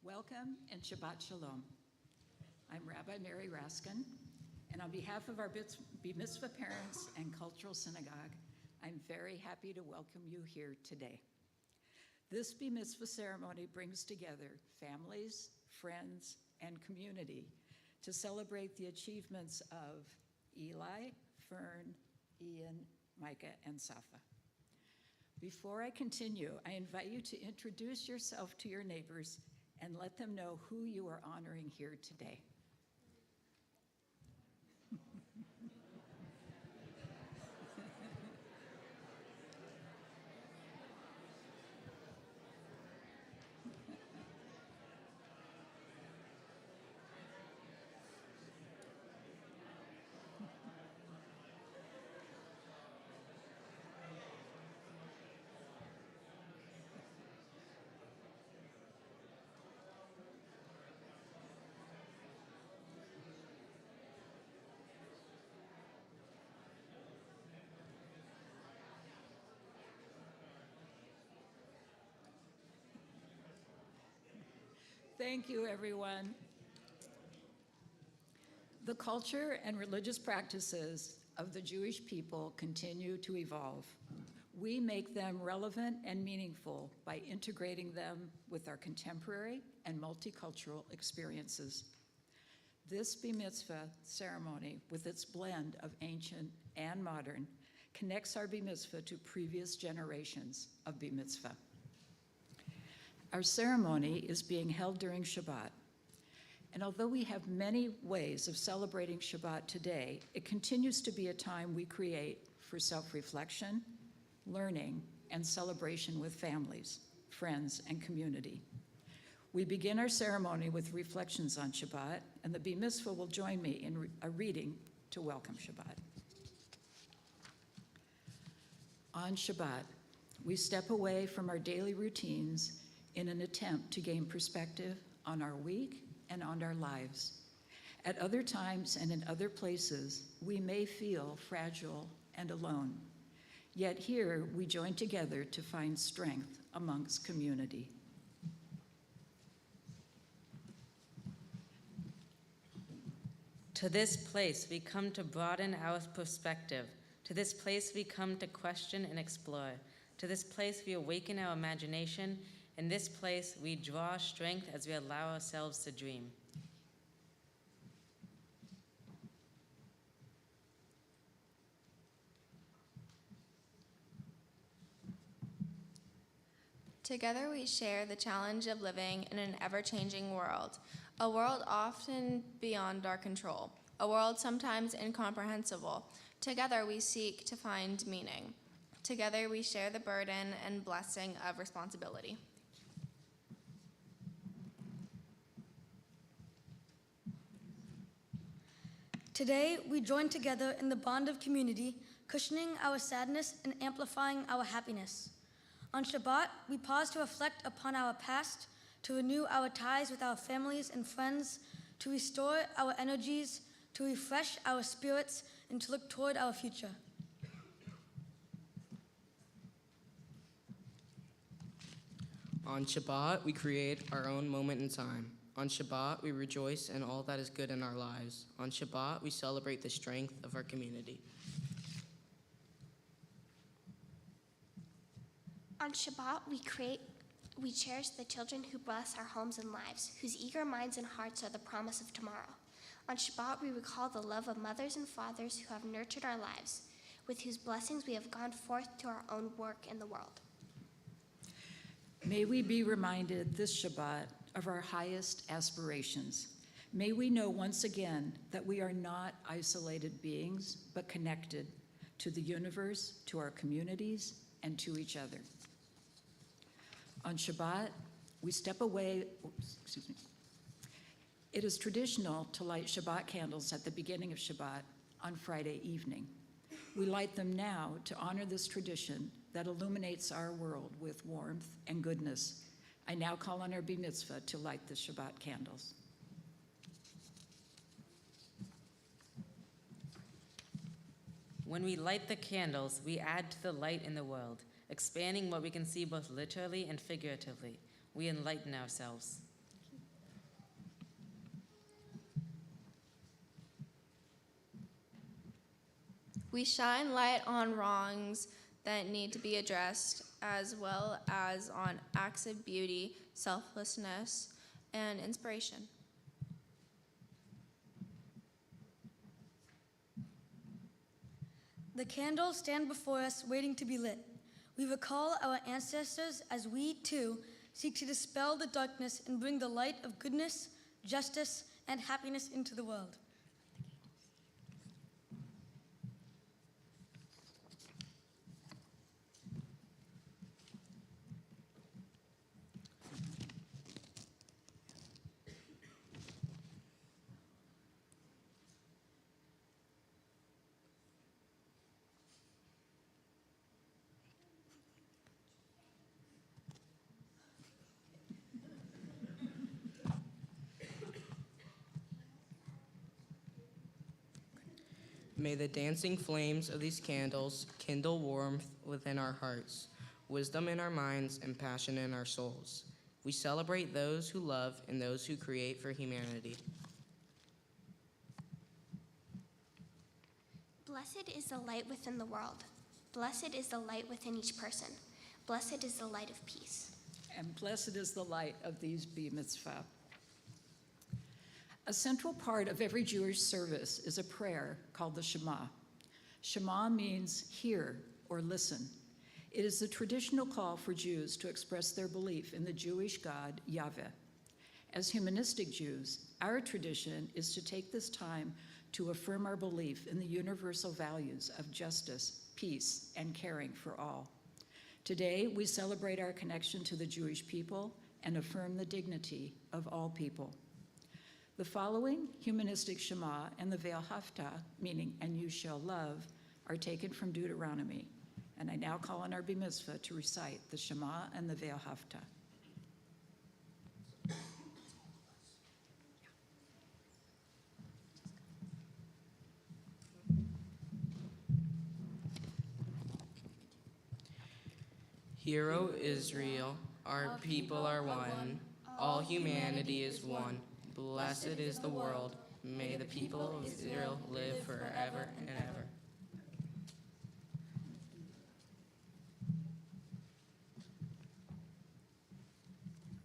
Welcome and Shabbat Shalom. I'm Rabbi Mary Raskin, and on behalf of our Mitzvah parents and Cultural Synagogue, I'm very happy to welcome you here today. This Mitzvah ceremony brings together families, friends, and community to celebrate the achievements of Eli, Fern, Ian, Micah, and Safa. Before I continue, I invite you to introduce yourself to your neighbors and let them know who you are honoring here today. Thank you, everyone. The culture and religious practices of the Jewish people continue to evolve. We make them relevant and meaningful by integrating them with our contemporary and multicultural experiences. This Mitzvah ceremony, with its blend of ancient and modern, connects our Mitzvah to previous generations of Mitzvah. Our ceremony is being held during Shabbat, and although we have many ways of celebrating Shabbat today, it continues to be a time we create for self-reflection, learning, and celebration with families, friends, and community. We begin our ceremony with reflections on Shabbat, and the Mitzvah will join me in a reading to welcome Shabbat. On Shabbat, we step away from our daily routines in an attempt to gain perspective on our week and on our lives. At other times and in other places, we may feel fragile and alone. Yet here, we join together to find strength amongst community. To this place, we come to broaden our perspective. To this place, we come to question and explore. To this place, we awaken our imagination. In this place, we draw strength as we allow ourselves to dream. Together we share the challenge of living in an ever-changing world, a world often beyond our control, a world sometimes incomprehensible. Together we seek to find meaning. Together we share the burden and blessing of responsibility. Today, we join together in the bond of community, cushioning our sadness and amplifying our happiness. On Shabbat, we pause to reflect upon our past, to renew our ties with our families and friends, to restore our energies, to refresh our spirits, and to look toward our future. On Shabbat, we create our own moment in time. On Shabbat, we rejoice in all that is good in our lives. On Shabbat, we celebrate the strength of our community. On Shabbat, we cherish the children who bless our homes and lives, whose eager minds and hearts are the promise of tomorrow. On Shabbat, we recall the love of mothers and fathers who have nurtured our lives, with whose blessings we have gone forth to our own work in the world. May we be reminded this Shabbat of our highest aspirations. May we know once again that we are not isolated beings, but connected to the universe, to our communities, and to each other. On Shabbat, we step away, It is traditional to light Shabbat candles at the beginning of Shabbat on Friday evening. We light them now to honor this tradition that illuminates our world with warmth and goodness. I now call on our Mitzvah to light the Shabbat candles. When we light the candles, we add to the light in the world, expanding what we can see both literally and figuratively. We enlighten ourselves. We shine light on wrongs that need to be addressed, as well as on acts of beauty, selflessness, and inspiration. The candles stand before us waiting to be lit. We recall our ancestors as we, too, seek to dispel the darkness and bring the light of goodness, justice, and happiness into the world. May the dancing flames of these candles kindle warmth within our hearts, wisdom in our minds, and passion in our souls. We celebrate those who love and those who create for humanity. Blessed is the light within the world. Blessed is the light within each person. Blessed is the light of peace. And blessed is the light of these Mitzvah. A central part of every Jewish service is a prayer called the Shema. Shema means hear or listen. It is the traditional call for Jews to express their belief in the Jewish God, Yahweh. As humanistic Jews, our tradition is to take this time to affirm our belief in the universal values of justice, peace, and caring for all. Today, we celebrate our connection to the Jewish people and affirm the dignity of all people. The following humanistic Shema and the Ve'ahavta, meaning "and you shall love," are taken from Deuteronomy. And I now call on our Mitzvah to recite the Shema and the Ve'ahavta. Hear, O Israel, our people are one. All humanity is one. Blessed is the world. May the people of Israel live forever and ever.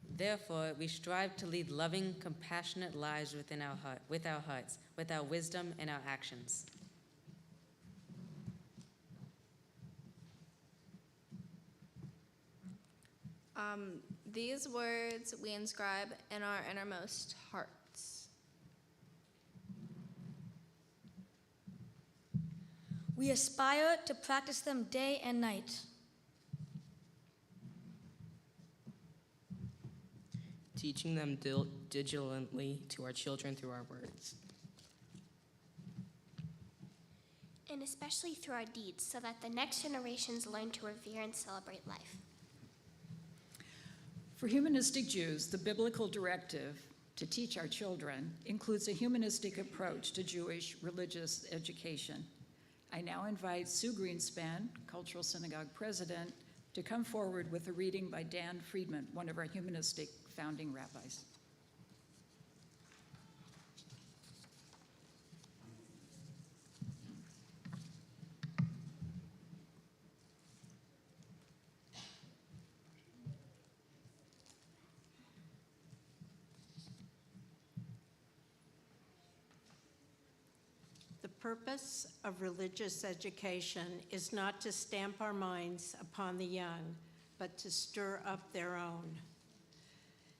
Therefore, we strive to lead loving, compassionate lives with our hearts, with our wisdom and our actions. These words we inscribe in our innermost hearts. We aspire to practice them day and night. Teaching them diligently to our children through our words. And especially through our deeds, so that the next generations learn to revere and celebrate life. For humanistic Jews, the biblical directive to teach our children includes a humanistic approach to Jewish religious education. I now invite Sue Greenspan, Cultural Synagogue President, to come forward with a reading by Dan Friedman, one of our humanistic founding rabbis. The purpose of religious education is not to stamp our minds upon the young, but to stir up their own.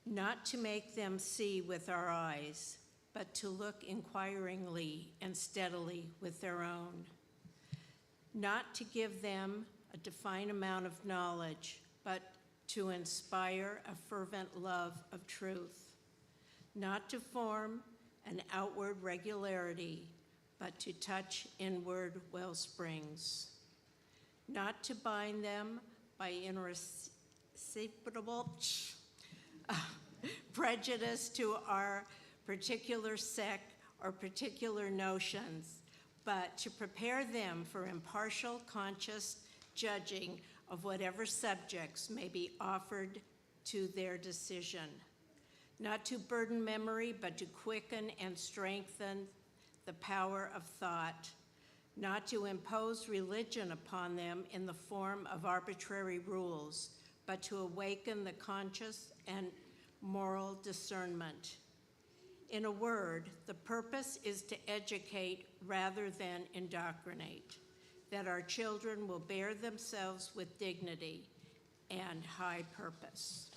Not to make them see with our eyes, but to look inquiringly and steadily with their own. Not to give them a defined amount of knowledge, but to inspire a fervent love of truth. Not to form an outward regularity, but to touch inward wellsprings. Not to bind them by irresistible prejudice to our particular sect or particular notions, but to prepare them for impartial, conscious judging of whatever subjects may be offered to their decision. Not to burden memory, but to quicken and strengthen the power of thought. not to impose religion upon them in the form of arbitrary rules, but to awaken the conscious and moral discernment. In a word, the purpose is to educate rather than indoctrinate, that our children will bear themselves with dignity and high purpose.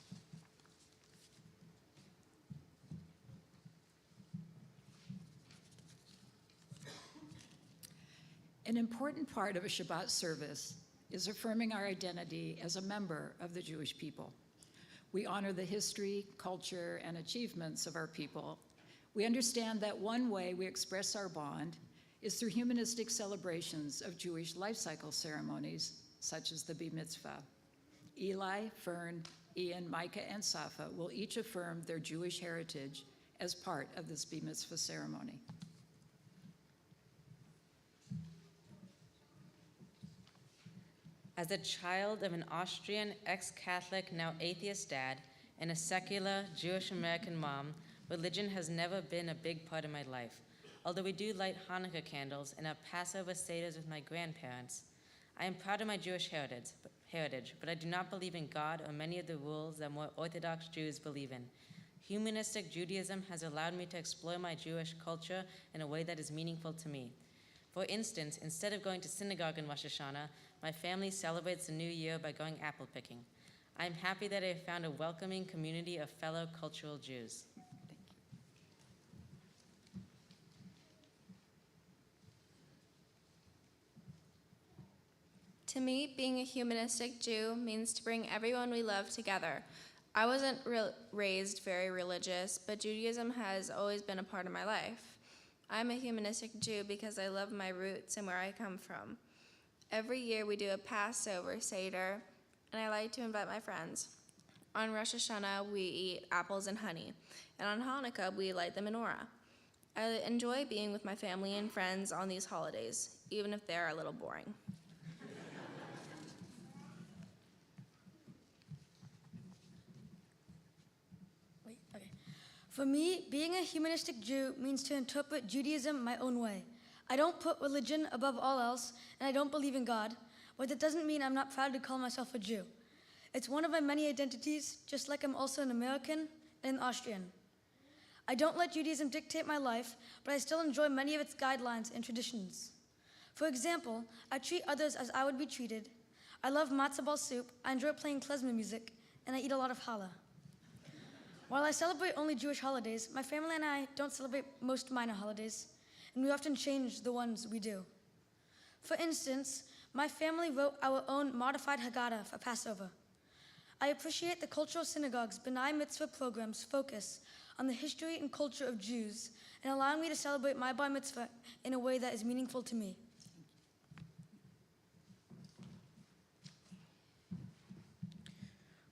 An important part of a Shabbat service is affirming our identity as a member of the Jewish people. We honor the history, culture, and achievements of our people. We understand that one way we express our bond is through humanistic celebrations of Jewish life cycle ceremonies, such as the Mitzvah. Eli, Fern, Ian, Micah, and Safa will each affirm their Jewish heritage as part of this Mitzvah ceremony. As a child of an Austrian ex-Catholic, now atheist dad, and a secular Jewish-American mom, religion has never been a big part of my life. Although we do light Hanukkah candles and have Passover seders with my grandparents, I am proud of my Jewish heritage, but I do not believe in God or many of the rules that more Orthodox Jews believe in. Humanistic Judaism has allowed me to explore my Jewish culture in a way that is meaningful to me. For instance, instead of going to synagogue in Rosh Hashanah, my family celebrates the new year by going apple picking. I am happy that I have found a welcoming community of fellow cultural Jews. To me, being a humanistic Jew means to bring everyone we love together. I wasn't raised very religious, but Judaism has always been a part of my life. I'm a humanistic Jew because I love my roots and where I come from. Every year we do a Passover Seder, and I like to invite my friends. On Rosh Hashanah, we eat apples and honey, and on Hanukkah, we light the menorah. I enjoy being with my family and friends on these holidays, even if they're a little boring. For me, being a humanistic Jew means to interpret Judaism my own way. I don't put religion above all else, and I don't believe in God, but that doesn't mean I'm not proud to call myself a Jew. It's one of my many identities, just like I'm also an American and an Austrian. I don't let Judaism dictate my life, but I still enjoy many of its guidelines and traditions. For example, I treat others as I would be treated. I love matzo ball soup, I enjoy playing klezmer music, and I eat a lot of challah. While I celebrate only Jewish holidays, my family and I don't celebrate most minor holidays, and we often change the ones we do. For instance, my family wrote our own modified Haggadah for Passover. I appreciate the cultural synagogue's B'nai Mitzvah program's focus on the history and culture of Jews and allowing me to celebrate my Bar Mitzvah in a way that is meaningful to me.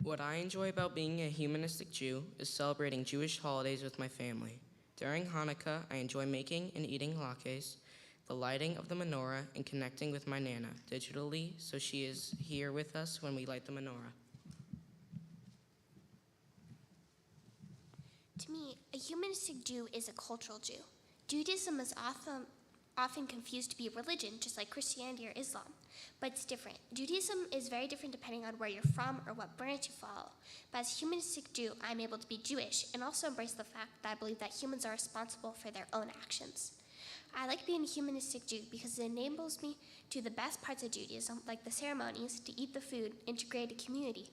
What I enjoy about being a humanistic Jew is celebrating Jewish holidays with my family. During Hanukkah, I enjoy making and eating latkes, the lighting of the menorah, and connecting with my Nana digitally, so she is here with us when we light the menorah. To me, a humanistic Jew is a cultural Jew. Judaism is often confused to be a religion, just like Christianity or Islam. But it's different. Judaism is very different depending on where you're from or what branch you follow. But as a humanistic Jew, I'm able to be Jewish and also embrace the fact that I believe that humans are responsible for their own actions. I like being a humanistic Jew because it enables me to do the best parts of Judaism, like the ceremonies, to eat the food, and to create a community,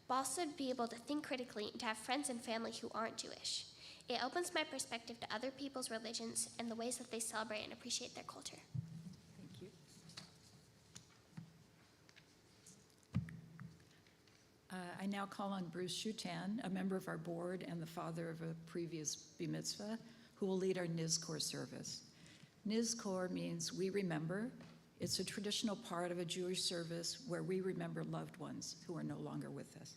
but also to be able to think critically and to have friends and family who aren't Jewish. It opens my perspective to other people's religions and the ways that they celebrate and appreciate their culture. Thank you. I now call on Bruce Shutan, a member of our board and the father of a previous Bar Mitzvah, who will lead our Nizkor service. Nizkor means we remember. It's a traditional part of a Jewish service where we remember loved ones who are no longer with us.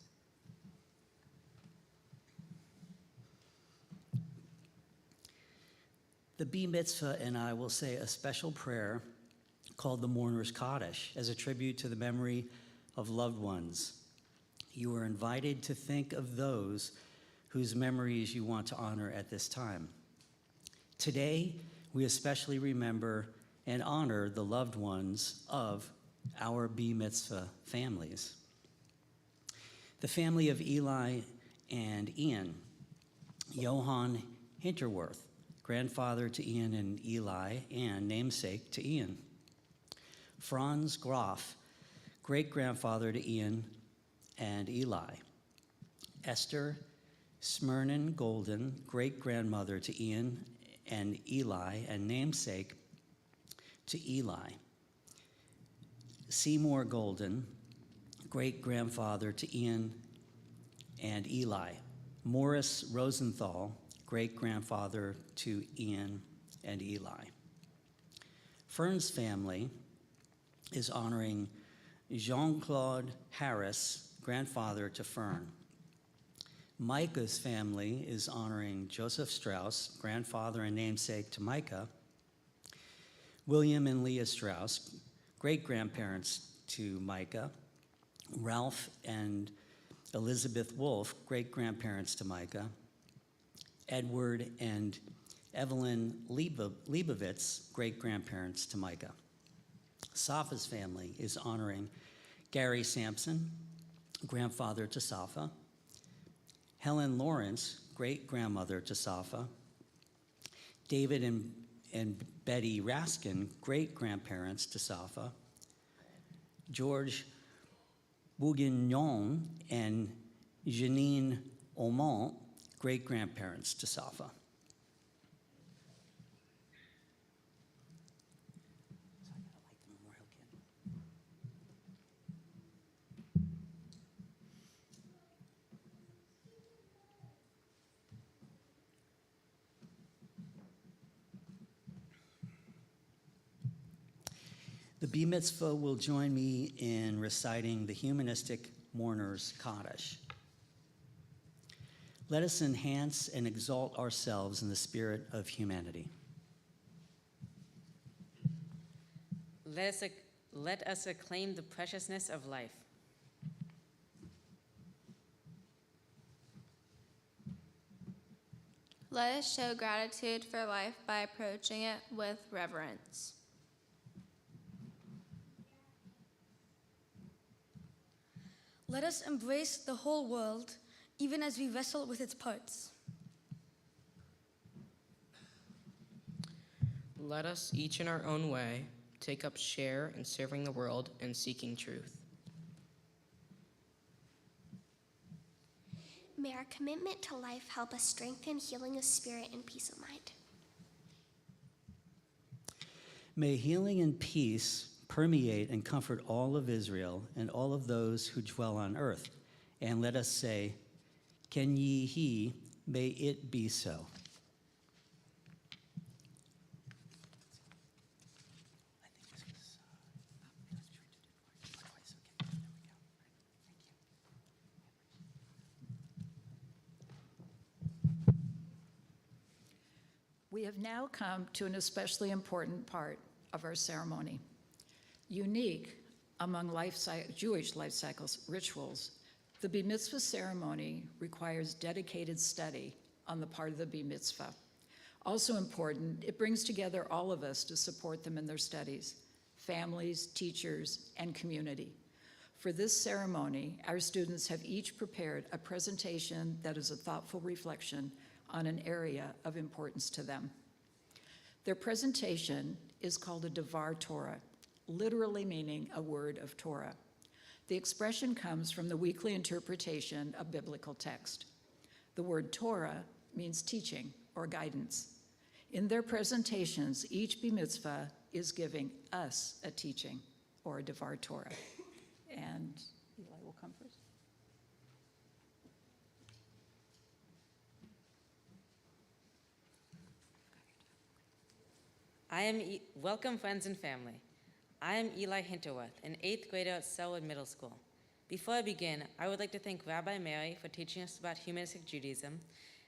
The Bar Mitzvah and I will say a special prayer called the Mourner's Kaddish as a tribute to the memory of loved ones. You are invited to think of those whose memories you want to honor at this time. Today, we especially remember and honor the loved ones of our Mitzvah families. The family of Eli and Ian, Johann Hinterworth, grandfather to Ian and Eli and namesake to Ian. Franz Graf, great-grandfather to Ian and Eli. Esther Smyrnin Golden, great-grandmother to Ian and Eli and namesake to Eli. Seymour Golden, great-grandfather to Ian and Eli. Morris Rosenthal, great-grandfather to Ian and Eli. Fern's family is honoring Jean-Claude Harris, grandfather to Fern. Micah's family is honoring Joseph Strauss, grandfather and namesake to Micah. William and Leah Strauss, great-grandparents to Micah. Ralph and Elizabeth Wolf, great-grandparents to Micah. Edward and Evelyn Leibovitz, great-grandparents to Micah. Safa's family is honoring Gary Sampson, grandfather to Safa. Helen Lawrence, great-grandmother to Safa. David and Betty Raskin, great-grandparents to Safa. George Bourguignon and Janine Aumont, great-grandparents to Safa. The Bee Mitzvah will join me in reciting the humanistic mourner's Kaddish. Let us enhance and exalt ourselves in the spirit of humanity. Let us acclaim the preciousness of life. Let us show gratitude for life by approaching it with reverence. Let us embrace the whole world, even as we wrestle with its parts. Let us, each in our own way, take up share in serving the world and seeking truth. May our commitment to life help us strengthen healing of spirit and peace of mind. May healing and peace permeate and comfort all of Israel and all of those who dwell on earth. And let us say, Ken ye he, may it be so. We have now come to an especially important part of our ceremony. Unique among Jewish life cycles rituals, the Bar Mitzvah ceremony requires dedicated study on the part of the Bar Mitzvah. Also important, it brings together all of us to support them in their studies, families, teachers, and community. For this ceremony, our students have each prepared a presentation that is a thoughtful reflection on an area of importance to them. Their presentation is called a Devar Torah, literally meaning a word of Torah. The expression comes from the weekly interpretation of biblical text. The word Torah means teaching or guidance. In their presentations, each Bar Mitzvah is giving us a teaching or a Devar Torah. And Eli will come first. Welcome, friends and family. I am Eli Hinterworth, an 8th grader at Selwood Middle School. Before I begin, I would like to thank Rabbi Mary for teaching us about humanistic Judaism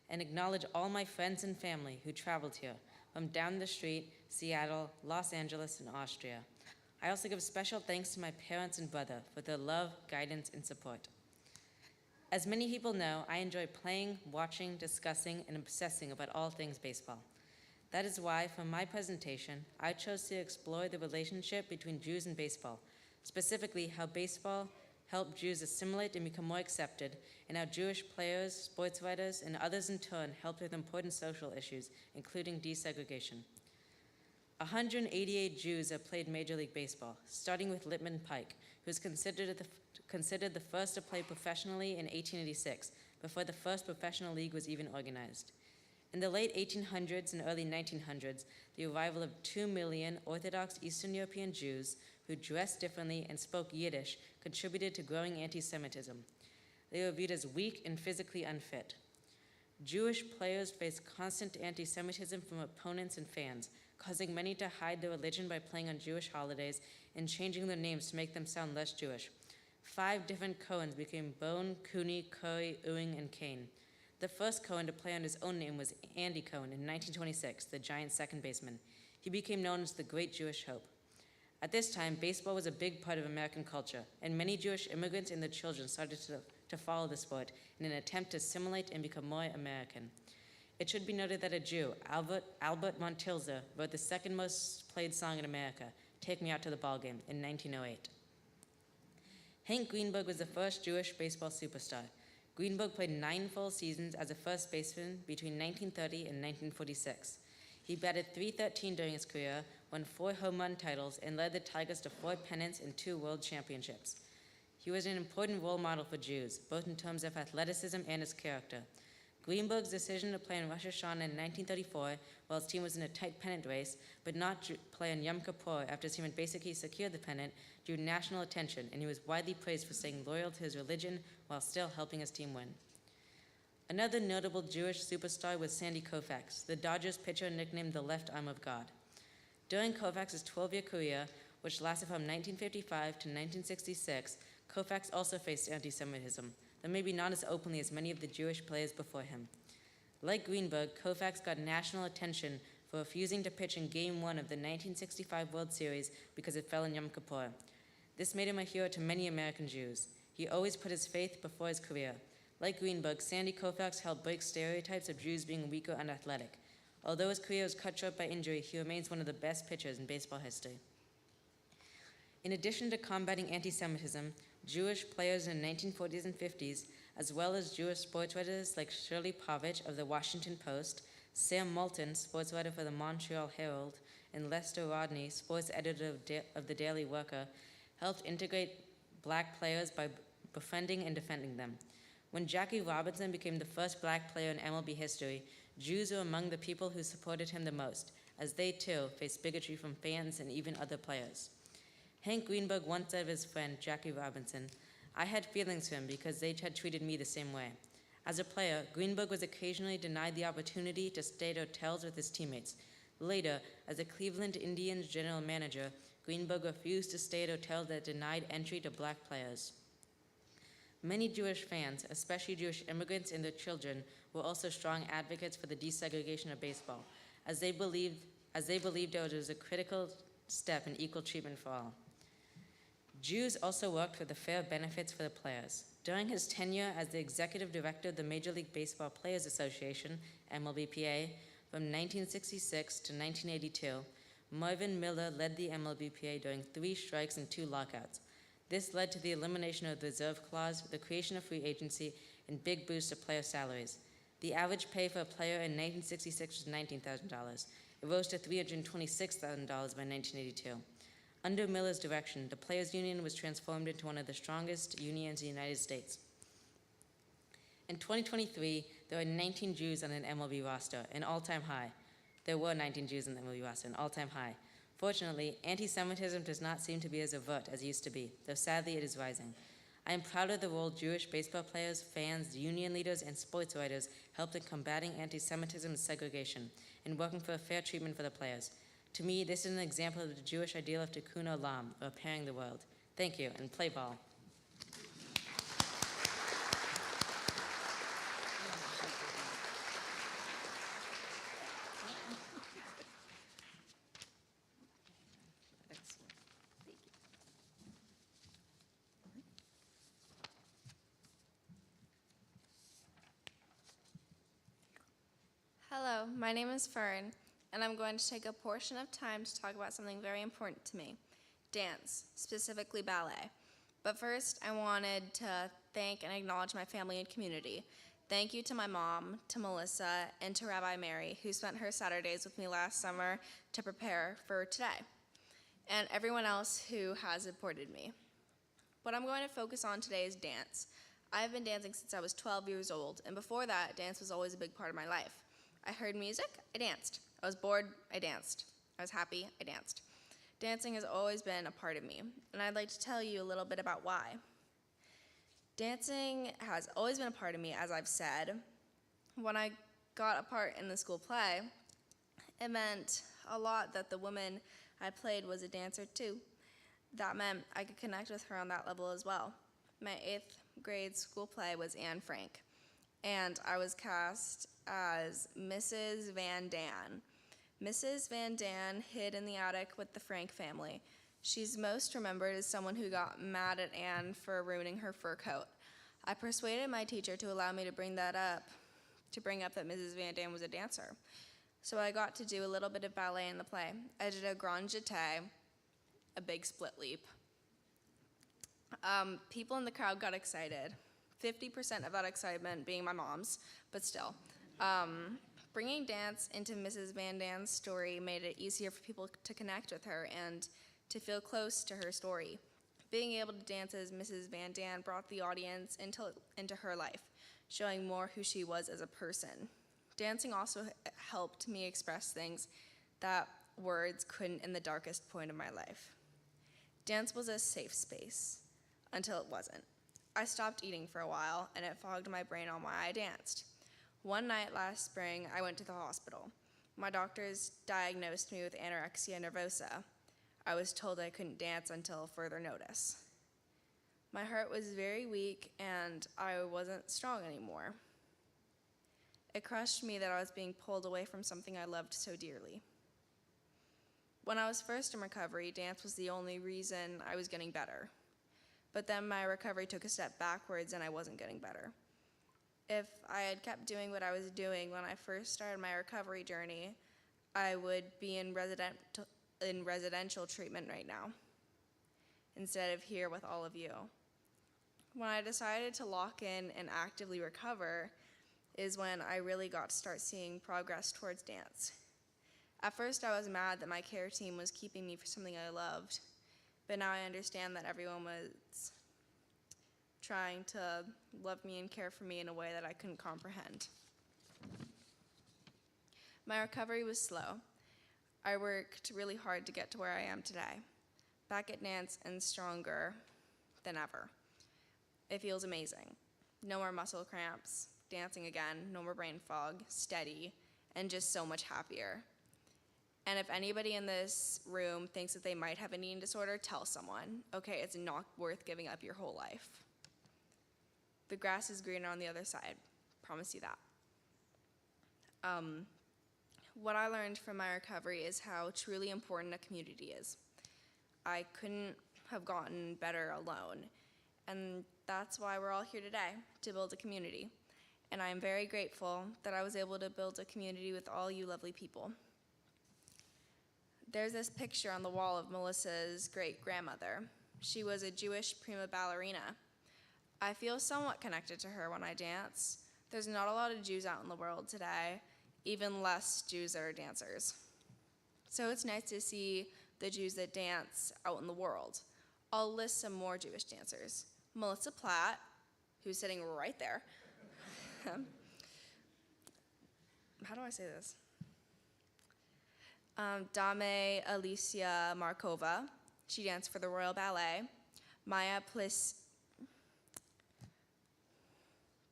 and acknowledge all my friends and family who traveled here from down the street, Seattle, Los Angeles, and Austria. I also give special thanks to my parents and brother for their love, guidance, and support. As many people know, I enjoy playing, watching, discussing, and obsessing about all things baseball. That is why, for my presentation, I chose to explore the relationship between Jews and baseball, specifically how baseball helped Jews assimilate and become more accepted, and how Jewish players, sports writers, and others in turn helped with important social issues, including desegregation. 188 Jews have played Major League Baseball, starting with Lippman Pike, who is considered the first to play professionally in 1886, before the first professional league was even organized. In the late 1800s and early 1900s, the arrival of 2 million Orthodox Eastern European Jews who dressed differently and spoke Yiddish contributed to growing anti-Semitism. They were viewed as weak and physically unfit. Jewish players faced constant anti-Semitism from opponents and fans, causing many to hide their religion by playing on Jewish holidays and changing their names to make them sound less Jewish. 5 different Cohens became Bone, Cooney, Curry, Ewing, and Kane. The first Cohen to play on his own name was Andy Cohen in 1926, the Giants' second baseman. He became known as the Great Jewish Hope. At this time, baseball was a big part of American culture, and many Jewish immigrants and their children started to follow the sport in an attempt to assimilate and become more American. It should be noted that a Jew, Albert Montilzer, wrote the second most played song in America, Take Me Out to the Ballgame, in 1908. Hank Greenberg was the first Jewish baseball superstar. Greenberg played 9 full seasons as a first baseman between 1930 and 1946. He batted .313 during his career, won 4 home run titles, and led the Tigers to 4 pennants and 2 world championships. He was an important role model for Jews, both in terms of athleticism and his character. Greenberg's decision to play in Rosh Hashanah in 1934, while his team was in a tight pennant race, but not play on Yom Kippur after his team had basically secured the pennant, drew national attention, and he was widely praised for staying loyal to his religion while still helping his team win. Another notable Jewish superstar was Sandy Koufax, the Dodgers pitcher nicknamed the left arm of God. During Koufax's 12-year career, which lasted from 1955 to 1966, Koufax also faced anti-Semitism, though maybe not as openly as many of the Jewish players before him. Like Greenberg, Koufax got national attention for refusing to pitch in Game 1 of the 1965 World Series because it fell in Yom Kippur. This made him a hero to many American Jews. He always put his faith before his career. Like Greenberg, Sandy Koufax helped break stereotypes of Jews being weak or unathletic. Although his career was cut short by injury, he remains one of the best pitchers in baseball history. In addition to combating anti-Semitism, Jewish players in the 1940s and 50s, as well as Jewish sports writers like Shirley Povich of the Washington Post, Sam Moulton, sports writer for the Montreal Herald, and Lester Rodney, sports editor of the Daily Worker, helped integrate black players by befriending and defending them. When Jackie Robinson became the first black player in MLB history, Jews were among the people who supported him the most, as they too faced bigotry from fans and even other players. Hank Greenberg once said of his friend, Jackie Robinson, "I had feelings for him because they had treated me the same way." As a player, Greenberg was occasionally denied the opportunity to stay at hotels with his teammates. Later, as a Cleveland Indians general manager, Greenberg refused to stay at hotels that denied entry to black players. Many Jewish fans, especially Jewish immigrants and their children, were also strong advocates for the desegregation of baseball, as they believed it was a critical step in equal treatment for all. Jews also worked for the fair benefits for the players. During his tenure as the executive director of the Major League Baseball Players Association, MLBPA, from 1966 to 1982, Marvin Miller led the MLBPA during 3 strikes and 2 lockouts. This led to the elimination of the reserve clause, the creation of free agency, and big boosts to player salaries. The average pay for a player in 1966 was $19,000. It rose to $326,000 by 1982. Under Miller's direction, the Players' Union was transformed into one of the strongest unions in the United States. In 2023, there were 19 Jews on an MLB roster, an all-time high. There were 19 Jews on the MLB roster, an all-time high. Fortunately, anti-Semitism does not seem to be as overt as it used to be, though sadly it is rising. I am proud of the role Jewish baseball players, fans, union leaders, and sports writers helped in combating anti-Semitism and segregation, and working for a fair treatment for the players. To me, this is an example of the Jewish ideal of tikkun olam, or repairing the world. Thank you, and play ball. Excellent. Thank you. Hello, my name is Fern. and I'm going to take a portion of time to talk about something very important to me, dance, specifically ballet. But first, I wanted to thank and acknowledge my family and community. Thank you to my mom, to Melissa, and to Rabbi Mary, who spent her Saturdays with me last summer to prepare for today, and everyone else who has supported me. What I'm going to focus on today is dance. I've been dancing since I was 12 years old, and before that, dance was always a big part of my life. I heard music, I danced. I was bored, I danced. I was happy, I danced. Dancing has always been a part of me, and I'd like to tell you a little bit about why. Dancing has always been a part of me, as I've said. When I got a part in the school play, it meant a lot that the woman I played was a dancer too. That meant I could connect with her on that level as well. My 8th grade school play was Anne Frank, and I was cast as Mrs. Van Dan. Mrs. Van Dan hid in the attic with the Frank family. She's most remembered as someone who got mad at Anne for ruining her fur coat. I persuaded my teacher to allow me to bring up that Mrs. Van Dan was a dancer. So I got to do a little bit of ballet in the play. I did a grand jeté, a big split leap. People in the crowd got excited. 50% of that excitement being my mom's, but still. Bringing dance into Mrs. Van Dan's story made it easier for people to connect with her and to feel close to her story. Being able to dance as Mrs. Van Dan brought the audience into her life, showing more who she was as a person. Dancing also helped me express things that words couldn't in the darkest point of my life. Dance was a safe space, until it wasn't. I stopped eating for a while, and it fogged my brain on why I danced. One night last spring, I went to the hospital. My doctors diagnosed me with anorexia nervosa. I was told I couldn't dance until further notice. My heart was very weak, and I wasn't strong anymore. It crushed me that I was being pulled away from something I loved so dearly. When I was first in recovery, dance was the only reason I was getting better. But then my recovery took a step backwards, and I wasn't getting better. If I had kept doing what I was doing when I first started my recovery journey, I would be in residential treatment right now, instead of here with all of you. When I decided to lock in and actively recover is when I really got to start seeing progress towards dance. At first, I was mad that my care team was keeping me for something I loved, but now I understand that everyone was trying to love me and care for me in a way that I couldn't comprehend. My recovery was slow. I worked really hard to get to where I am today, back at dance and stronger than ever. It feels amazing. No more muscle cramps, dancing again, no more brain fog, steady, and just so much happier. And if anybody in this room thinks that they might have an eating disorder, tell someone. Okay, it's not worth giving up your whole life. The grass is greener on the other side. Promise you that. What I learned from my recovery is how truly important a community is. I couldn't have gotten better alone, and that's why we're all here today, to build a community. And I am very grateful that I was able to build a community with all you lovely people. There's this picture on the wall of Melissa's great-grandmother. She was a Jewish prima ballerina. I feel somewhat connected to her when I dance. There's not a lot of Jews out in the world today, even less Jews that are dancers. So it's nice to see the Jews that dance out in the world. I'll list some more Jewish dancers. Melissa Platt, who's sitting right there. How do I say this? Dame Alicia Markova. She danced for the Royal Ballet. Maya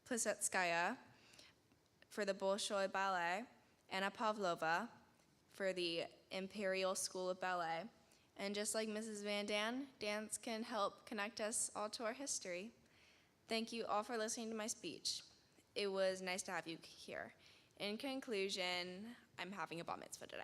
Plisetskaya for the Bolshoi Ballet. Anna Pavlova for the Imperial School of Ballet. And just like Mrs. Van Dan, dance can help connect us all to our history. Thank you all for listening to my speech. It was nice to have you here. In conclusion, I'm having a bar mitzvah today.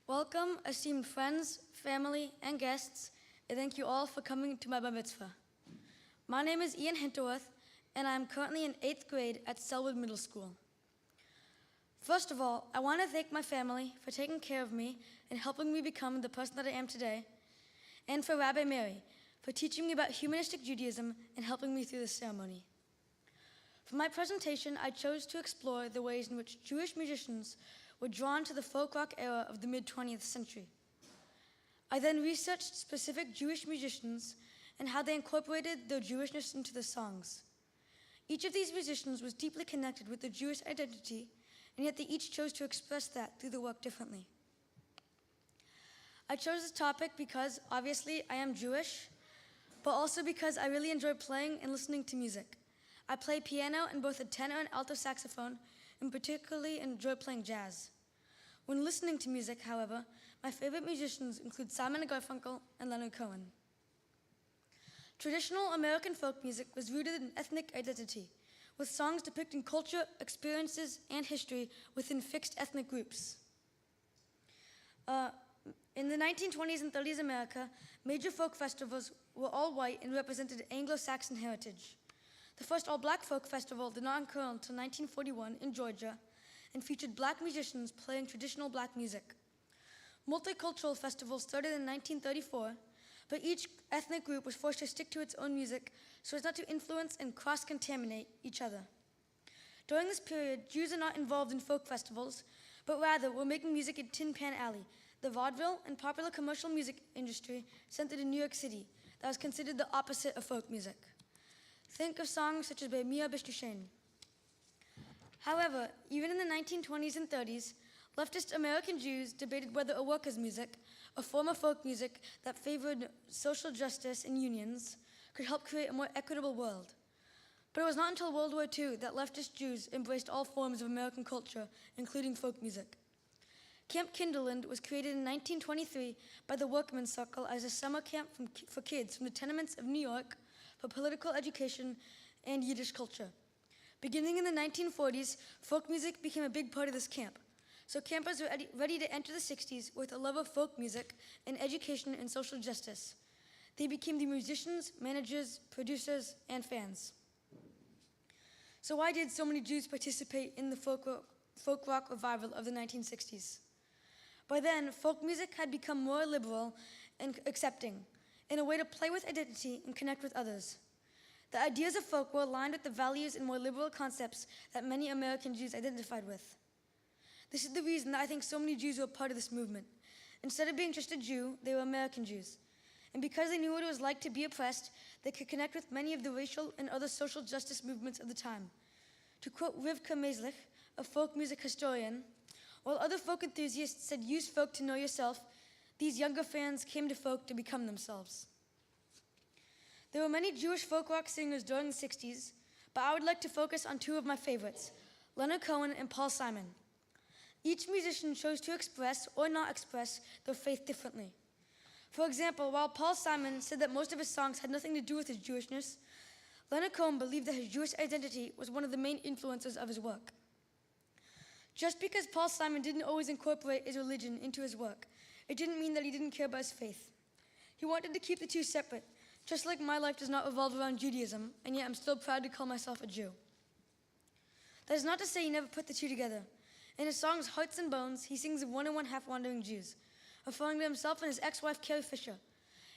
Welcome, esteemed friends, family, and guests, and thank you all for coming to my bar mitzvah. My name is Ian Hinterworth, and I am currently in 8th grade at Selwood Middle School. First of all, I want to thank my family for taking care of me and helping me become the person that I am today, and for Rabbi Mary for teaching me about humanistic Judaism and helping me through this ceremony. For my presentation, I chose to explore the ways in which Jewish musicians were drawn to the folk rock era of the mid-20th century. I then researched specific Jewish musicians and how they incorporated their Jewishness into their songs. Each of these musicians was deeply connected with the Jewish identity, and yet they each chose to express that through their work differently. I chose this topic because, obviously, I am Jewish, but also because I really enjoy playing and listening to music. I play piano and both a tenor and alto saxophone, and particularly enjoy playing jazz. When listening to music, however, my favorite musicians include Simon & Garfunkel and Leonard Cohen. Traditional American folk music was rooted in ethnic identity, with songs depicting culture, experiences, and history within fixed ethnic groups. In the 1920s and 30s America, major folk festivals were all white and represented Anglo-Saxon heritage. The first all-black folk festival did not occur until 1941 in Georgia and featured black musicians playing traditional black music. Multicultural festivals started in 1934, but each ethnic group was forced to stick to its own music so as not to influence and cross-contaminate each other. During this period, Jews are not involved in folk festivals, but rather were making music at Tin Pan Alley, the vaudeville and popular commercial music industry centered in New York City that was considered the opposite of folk music. Think of songs such as Be'mia B'Shtushen. However, even in the 1920s and 30s, leftist American Jews debated whether a workers' music, a form of folk music that favored social justice and unions, could help create a more equitable world. But it was not until World War II that leftist Jews embraced all forms of American culture, including folk music. Camp Kinderland was created in 1923 by the Workmen's Circle as a summer camp for kids from the tenements of New York for political education and Yiddish culture. Beginning in the 1940s, folk music became a big part of this camp. So campers were ready to enter the 60s with a love of folk music and education and social justice. They became the musicians, managers, producers, and fans. So why did so many Jews participate in the folk rock revival of the 1960s? By then, folk music had become more liberal and accepting, in a way to play with identity and connect with others. The ideas of folk were aligned with the values and more liberal concepts that many American Jews identified with. This is the reason that I think so many Jews were a part of this movement. Instead of being just a Jew, they were American Jews. And because they knew what it was like to be oppressed, they could connect with many of the racial and other social justice movements of the time. To quote Rivka Meislich, a folk music historian, while other folk enthusiasts said use folk to know yourself, these younger fans came to folk to become themselves. There were many Jewish folk rock singers during the 60s, but I would like to focus on two of my favorites, Leonard Cohen and Paul Simon. Each musician chose to express or not express their faith differently. For example, while Paul Simon said that most of his songs had nothing to do with his Jewishness, Leonard Cohen believed that his Jewish identity was one of the main influences of his work. Just because Paul Simon didn't always incorporate his religion into his work, it didn't mean that he didn't care about his faith. He wanted to keep the two separate, just like my life does not revolve around Judaism, and yet I'm still proud to call myself a Jew. That is not to say he never put the two together. In his songs Hearts and Bones, he sings of 1 1/2 wandering Jews, referring to himself and his ex-wife Carrie Fisher.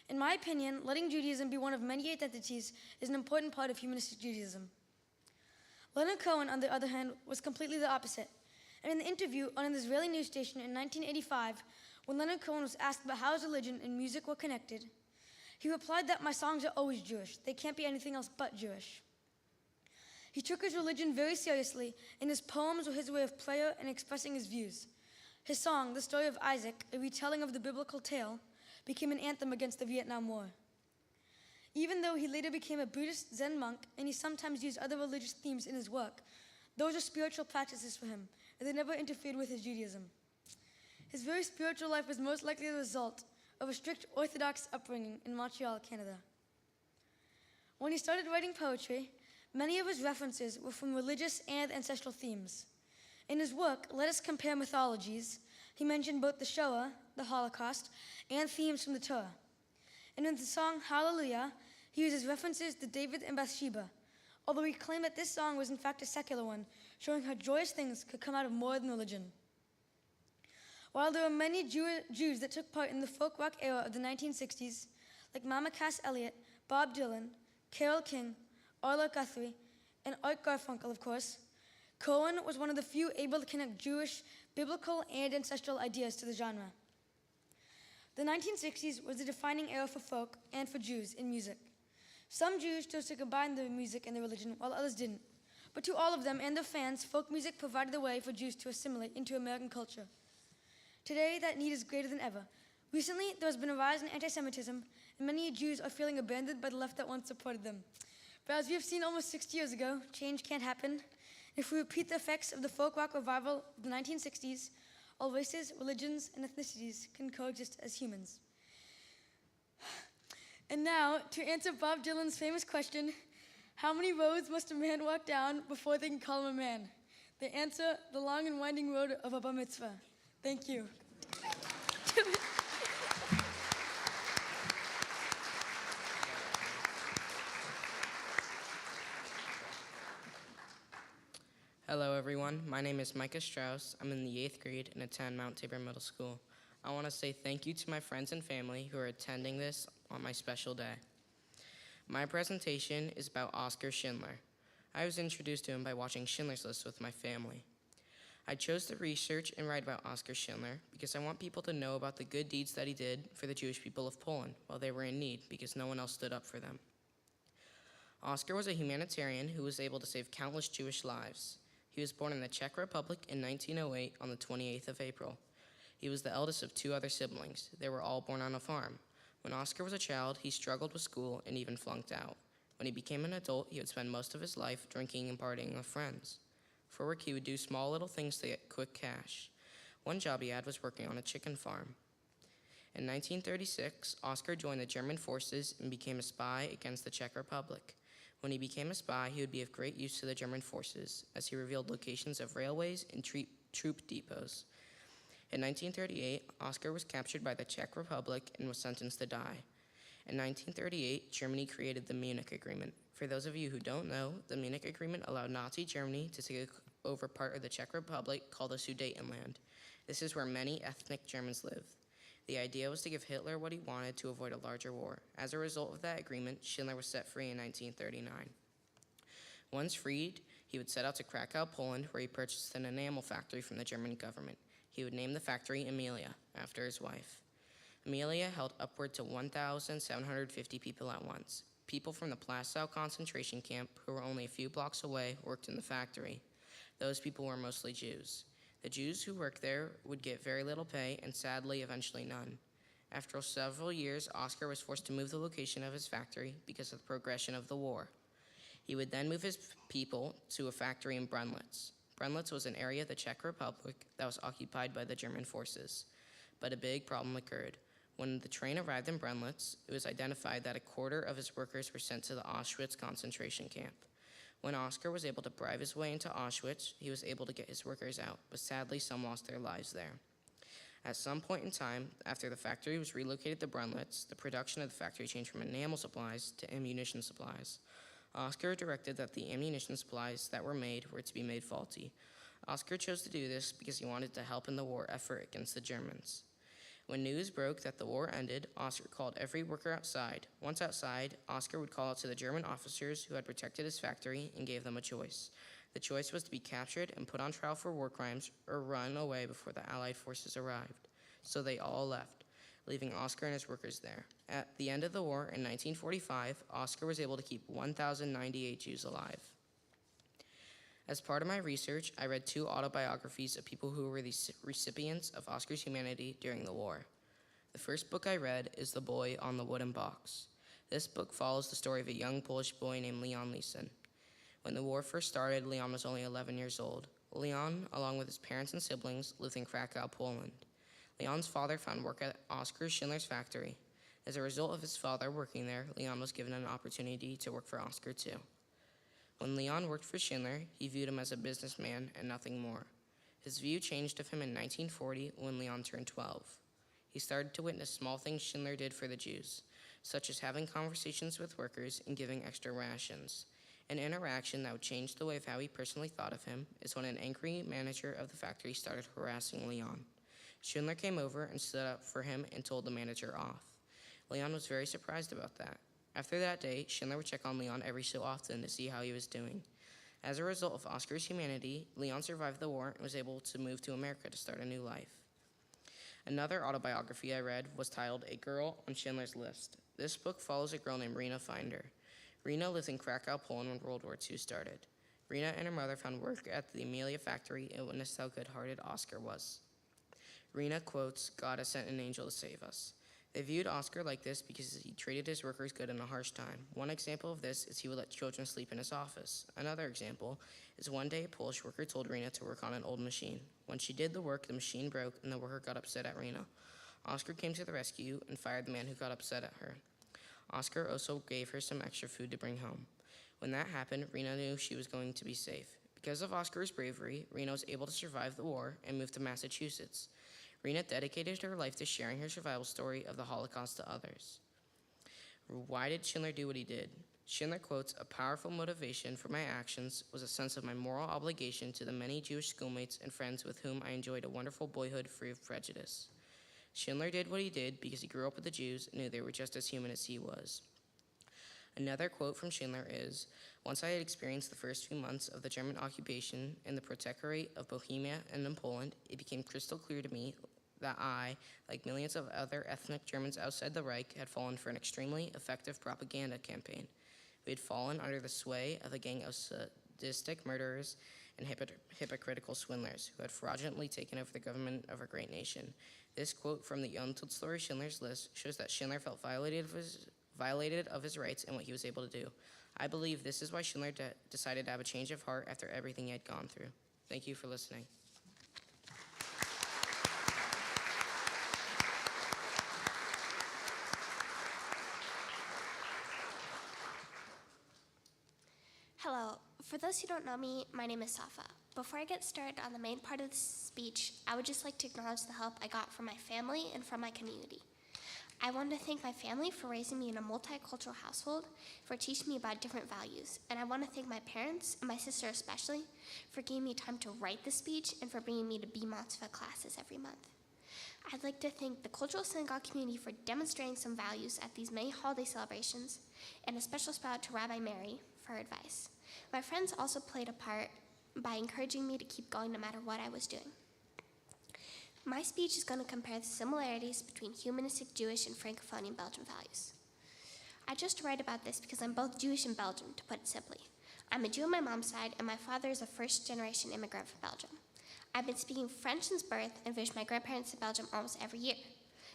In my opinion, letting Judaism be one of many identities is an important part of humanistic Judaism. Leonard Cohen, on the other hand, was completely the opposite. And in the interview on an Israeli news station in 1985, when Leonard Cohen was asked about how his religion and music were connected, he replied that my songs are always Jewish. They can't be anything else but Jewish. He took his religion very seriously, and his poems were his way of prayer and expressing his views. His song, The Story of Isaac, a retelling of the biblical tale, became an anthem against the Vietnam War. Even though he later became a Buddhist Zen monk and he sometimes used other religious themes in his work, those are spiritual practices for him, and they never interfered with his Judaism. His very spiritual life was most likely the result of a strict Orthodox upbringing in Montreal, Canada. When he started writing poetry, many of his references were from religious and ancestral themes. In his work, Let Us Compare Mythologies, he mentioned both the Shoah, the Holocaust, and themes from the Torah. And in the song Hallelujah, he uses references to David and Bathsheba, although he claimed that this song was in fact a secular one, showing how joyous things could come out of more than religion. While there were many Jews that took part in the folk rock era of the 1960s, like Mama Cass Elliot, Bob Dylan, Carole King, Arlo Guthrie, and Art Garfunkel, of course, Cohen was one of the few able to connect Jewish, biblical, and ancestral ideas to the genre. The 1960s was a defining era for folk and for Jews in music. Some Jews chose to combine their music and their religion, while others didn't. But to all of them and their fans, folk music provided a way for Jews to assimilate into American culture. Today, that need is greater than ever. Recently, there has been a rise in anti-Semitism, and many Jews are feeling abandoned by the left that once supported them. But as we have seen almost 60 years ago, change can't happen. If we repeat the effects of the folk rock revival of the 1960s, all races, religions, and ethnicities can coexist as humans. And now, to answer Bob Dylan's famous question, how many roads must a man walk down before they can call him a man? The answer, the long and winding road of a bar mitzvah. Thank you. Hello, everyone. My name is Micah Strauss. I'm in the 8th grade and attend Mount Tabor Middle School. I want to say thank you to my friends and family who are attending this on my special day. My presentation is about Oskar Schindler. I was introduced to him by watching Schindler's List with my family. I chose to research and write about Oskar Schindler because I want people to know about the good deeds that he did for the Jewish people of Poland while they were in need because no one else stood up for them. Oskar was a humanitarian who was able to save countless Jewish lives. He was born in the Czech Republic in 1908 on the 28th of April. He was the eldest of 2 other siblings. They were all born on a farm. When Oskar was a child, he struggled with school and even flunked out. When he became an adult, he would spend most of his life drinking and partying with friends. For work, he would do small little things to get quick cash. One job he had was working on a chicken farm. In 1936, Oskar joined the German forces and became a spy against the Czech Republic. When he became a spy, he would be of great use to the German forces, as he revealed locations of railways and troop depots. In 1938, Oskar was captured by the Czech Republic and was sentenced to die. In 1938, Germany created the Munich Agreement. For those of you who don't know, the Munich Agreement allowed Nazi Germany to take over part of the Czech Republic called the Sudetenland. This is where many ethnic Germans live. The idea was to give Hitler what he wanted to avoid a larger war. As a result of that agreement, Schindler was set free in 1939. Once freed, he would set out to Krakow, Poland, where he purchased an enamel factory from the German government. He would name the factory Amelia, after his wife. Amelia held upward to 1,750 people at once. People from the Plaszow concentration camp, who were only a few blocks away, worked in the factory. Those people were mostly Jews. The Jews who worked there would get very little pay and sadly eventually none. After several years, Oskar was forced to move the location of his factory because of the progression of the war. He would then move his people to a factory in Brunlitz. Brunlitz was an area of the Czech Republic that was occupied by the German forces. But a big problem occurred. When the train arrived in Brunlitz, it was identified that a quarter of his workers were sent to the Auschwitz concentration camp. When Oskar was able to bribe his way into Auschwitz, he was able to get his workers out, but sadly some lost their lives there. At some point in time, after the factory was relocated to Brunlitz, the production of the factory changed from enamel supplies to ammunition supplies. Oskar directed that the ammunition supplies that were made were to be made faulty. Oskar chose to do this because he wanted to help in the war effort against the Germans. When news broke that the war ended, Oskar called every worker outside. Once outside, Oskar would call out to the German officers who had protected his factory and gave them a choice. The choice was to be captured and put on trial for war crimes or run away before the Allied forces arrived. So they all left, leaving Oskar and his workers there. At the end of the war in 1945, Oskar was able to keep 1,098 Jews alive. As part of my research, I read 2 autobiographies of people who were the recipients of Oskar's humanity during the war. The first book I read is The Boy on the Wooden Box. This book follows the story of a young Polish boy named Leon Leeson. When the war first started, Leon was only 11 years old. Leon, along with his parents and siblings, lived in Krakow, Poland. Leon's father found work at Oskar Schindler's factory. As a result of his father working there, Leon was given an opportunity to work for Oskar too. When Leon worked for Schindler, he viewed him as a businessman and nothing more. His view changed of him in 1940 when Leon turned 12. He started to witness small things Schindler did for the Jews, such as having conversations with workers and giving extra rations. An interaction that would change the way of how he personally thought of him is when an angry manager of the factory started harassing Leon. Schindler came over and stood up for him and told the manager off. Leon was very surprised about that. After that day, Schindler would check on Leon every so often to see how he was doing. As a result of Oscar's humanity, Leon survived the war and was able to move to America to start a new life. Another autobiography I read was titled A Girl on Schindler's List. This book follows a girl named Rena Finder. Rena lived in Krakow, Poland when World War II started. Rena and her mother found work at the Amelia factory and witnessed how good-hearted Oscar was. Rena quotes, "God has sent an angel to save us." They viewed Oscar like this because he treated his workers good in a harsh time. One example of this is he would let children sleep in his office. Another example is one day a Polish worker told Rena to work on an old machine. When she did the work, the machine broke and the worker got upset at Rena. Oscar came to the rescue and fired the man who got upset at her. Oscar also gave her some extra food to bring home. When that happened, Rena knew she was going to be safe. Because of Oscar's bravery, Rena was able to survive the war and move to Massachusetts. Rena dedicated her life to sharing her survival story of the Holocaust to others. Why did Schindler do what he did? Schindler quotes, "A powerful motivation for my actions was a sense of my moral obligation to the many Jewish schoolmates and friends with whom I enjoyed a wonderful boyhood free of prejudice." Schindler did what he did because he grew up with the Jews and knew they were just as human as he was. Another quote from Schindler is, "Once I had experienced the first few months of the German occupation in the Protectorate of Bohemia and in Poland, it became crystal clear to me that I, like millions of other ethnic Germans outside the Reich, had fallen for an extremely effective propaganda campaign. We had fallen under the sway of a gang of sadistic murderers and hypocritical swindlers who had fraudulently taken over the government of our great nation." This quote from the untold story Schindler's List shows that Schindler felt violated of his rights and what he was able to do. I believe this is why Schindler decided to have a change of heart after everything he had gone through. Thank you for listening. Hello. For those who don't know me, my name is Safa. Before I get started on the main part of this speech, I would just like to acknowledge the help I got from my family and from my community. I want to thank my family for raising me in a multicultural household, for teaching me about different values, and I want to thank my parents, and my sister especially, for giving me time to write the speech and for bringing me to Mitzvah classes every month. I'd like to thank the Cultural Synagogue community for demonstrating some values at these many holiday celebrations, and a special shout out to Rabbi Mary for her advice. My friends also played a part by encouraging me to keep going no matter what I was doing. My speech is going to compare the similarities between humanistic Jewish and Francophone Belgian values. I just write about this because I'm both Jewish and Belgian, to put it simply. I'm a Jew on my mom's side, and my father is a first-generation immigrant from Belgium. I've been speaking French since birth and visit my grandparents in Belgium almost every year.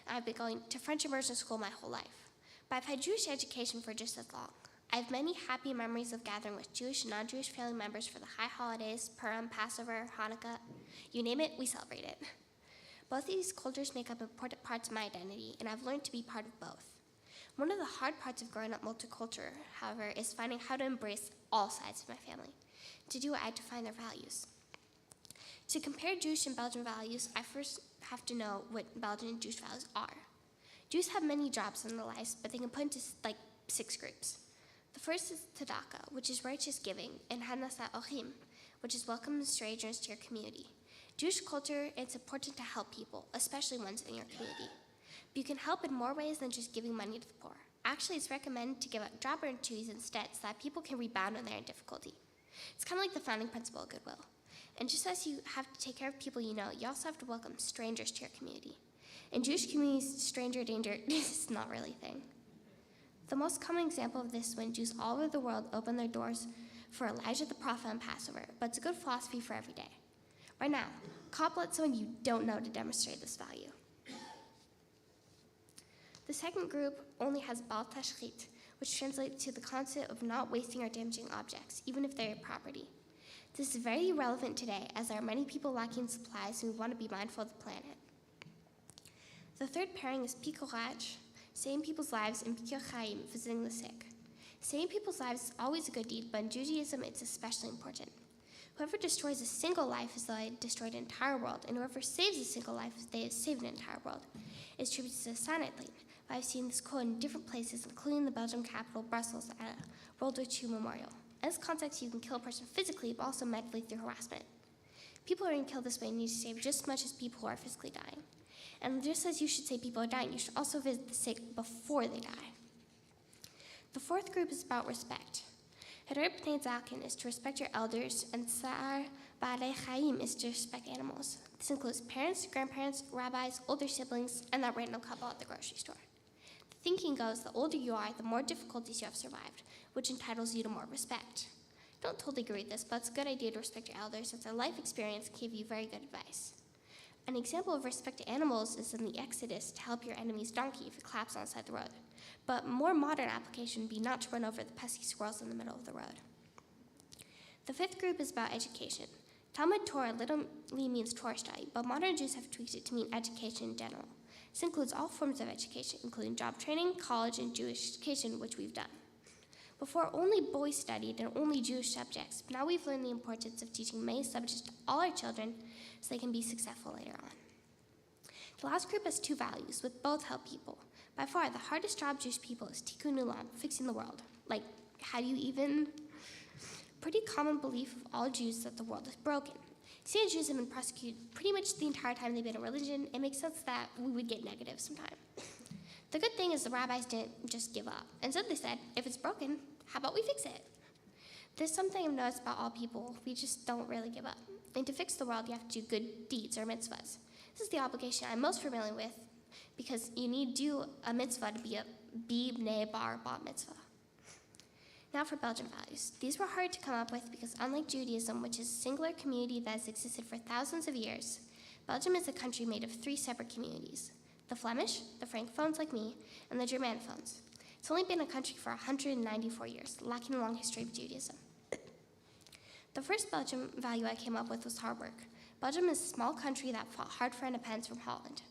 I've been going to French immersion school my whole life, but I've had Jewish education for just as long. I have many happy memories of gathering with Jewish and non-Jewish family members for the high holidays, Purim, Passover, Hanukkah. You name it, we celebrate it. Both of these cultures make up important parts of my identity, and I've learned to be part of both. One of the hard parts of growing up multicultural, however, is finding how to embrace all sides of my family. To do it, I had to find their values. To compare Jewish and Belgian values, I first have to know what Belgian and Jewish values are. Jews have many jobs in their lives, but they can put into 6 groups. The first is tzedakah, which is righteous giving, and hanasat ochim, which is welcoming strangers to your community. Jewish culture, it's important to help people, especially ones in your community. But you can help in more ways than just giving money to the poor. Actually, it's recommended to give out job opportunities instead so that people can rebound when they're in difficulty. It's kind of like the founding principle of goodwill. And just as you have to take care of people you know, you also have to welcome strangers to your community. In Jewish communities, stranger danger is not really a thing. The most common example of this is when Jews all over the world open their doors for Elijah the prophet on Passover, but it's a good philosophy for every day. Right now, compliment someone you don't know to demonstrate this value. The second group only has bal tashchit, which translates to the concept of not wasting or damaging objects, even if they're your property. This is very relevant today, as there are many people lacking supplies and we want to be mindful of the planet. The third pairing is pikoraj, saving people's lives, and pikir chaim, visiting the sick. Saving people's lives is always a good deed, but in Judaism it's especially important. Whoever destroys a single life is though they destroyed an entire world, and whoever saves a single life is they have saved an entire world. It's attributed to the Sonnet Lane. I've seen this quote in different places, including the Belgian capital, Brussels, at a World War II memorial. In this context, you can kill a person physically, but also mentally through harassment. People who are being killed this way need to save just as much as people who are physically dying. And just as you should say people are dying, you should also visit the sick before they die. The fourth group is about respect. Hedar B'nai Zaken is to respect your elders, and Sa'ar Ba'alei Chaim is to respect animals. This includes parents, grandparents, rabbis, older siblings, and that random couple at the grocery store. The thinking goes, the older you are, the more difficulties you have survived, which entitles you to more respect. I don't totally agree with this, but it's a good idea to respect your elders, since their life experience can give you very good advice. An example of respect to animals is in the Exodus to help your enemy's donkey if it collapses on the side of the road. But more modern application would be not to run over the pesky squirrels in the middle of the road. The fifth group is about education. Talmud Torah literally means Torah study, but modern Jews have tweaked it to mean education in general. This includes all forms of education, including job training, college, and Jewish education, which we've done. Before, only boys studied and only Jewish subjects, but now we've learned the importance of teaching many subjects to all our children so they can be successful later on. The last group has two values, which both help people. By far, the hardest job Jewish people is tikkun ulam, fixing the world. Like, how do you even? Pretty common belief of all Jews that the world is broken. Seeing Jews have been persecuted pretty much the entire time they've been in religion, it makes sense that we would get negative sometime. The good thing is the rabbis didn't just give up. Instead, they said, if it's broken, how about we fix it? There's something I've noticed about all people. We just don't really give up. And to fix the world, you have to do good deeds or mitzvahs. This is the obligation I'm most familiar with because you need to do a mitzvah to be a b'nei bar bat mitzvah. Now for Belgian values. These were hard to come up with because unlike Judaism, which is a singular community that has existed for thousands of years, Belgium is a country made of three separate communities: the Flemish, the Francophones like me, and the Germanophones. It's only been a country for 194 years, lacking a long history of Judaism. The first Belgian value I came up with was hard work. Belgium is a small country that fought hard for independence from Holland.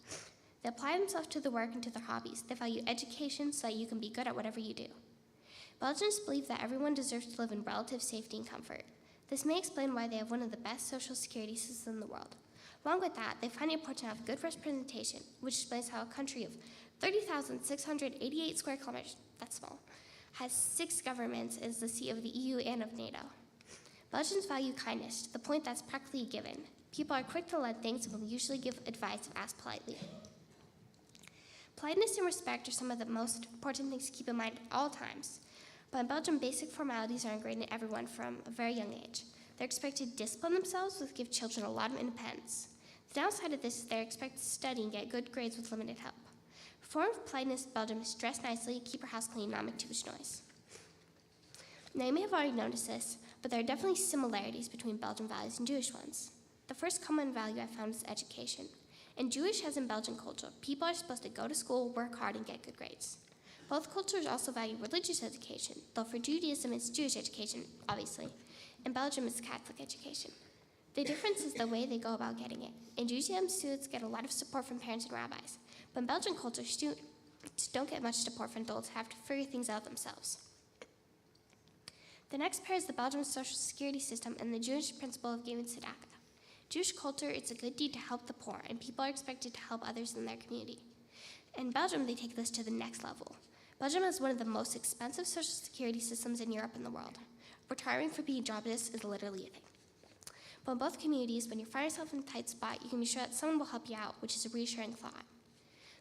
They apply themselves to their work and to their hobbies. They value education so that you can be good at whatever you do. Belgians believe that everyone deserves to live in relative safety and comfort. This may explain why they have one of the best social security systems in the world. Along with that, they find it important to have good representation, which explains how a country of 30,688 square kilometers, that's small, has 6 governments, is the seat of the EU and of NATO. Belgians value kindness, to the point that's practically a given. People are quick to let things and will usually give advice if asked politely. Politeness and respect are some of the most important things to keep in mind at all times. But in Belgium, basic formalities are ingrained in everyone from a very young age. They're expected to discipline themselves, which give children a lot of independence. The downside of this is they're expected to study and get good grades with limited help. A form of politeness in Belgium is dress nicely, keep your house clean, not make too much noise. Now, you may have already noticed this, but there are definitely similarities between Belgian values and Jewish ones. The first common value I found is education. In Jewish as in Belgian culture, people are supposed to go to school, work hard, and get good grades. Both cultures also value religious education, though for Judaism it's Jewish education, obviously. In Belgium it's Catholic education. The difference is the way they go about getting it. In Judaism, students get a lot of support from parents and rabbis, but in Belgian culture, students don't get much support from adults, have to figure things out themselves. The next pair is the Belgian social security system and the Jewish principle of giving tzedakah. Jewish culture, it's a good deed to help the poor, and people are expected to help others in their community. In Belgium, they take this to the next level. Belgium has one of the most expensive social security systems in Europe and the world. Retiring for being jobless is literally a thing. But in both communities, when you find yourself in a tight spot, you can be sure that someone will help you out, which is a reassuring thought.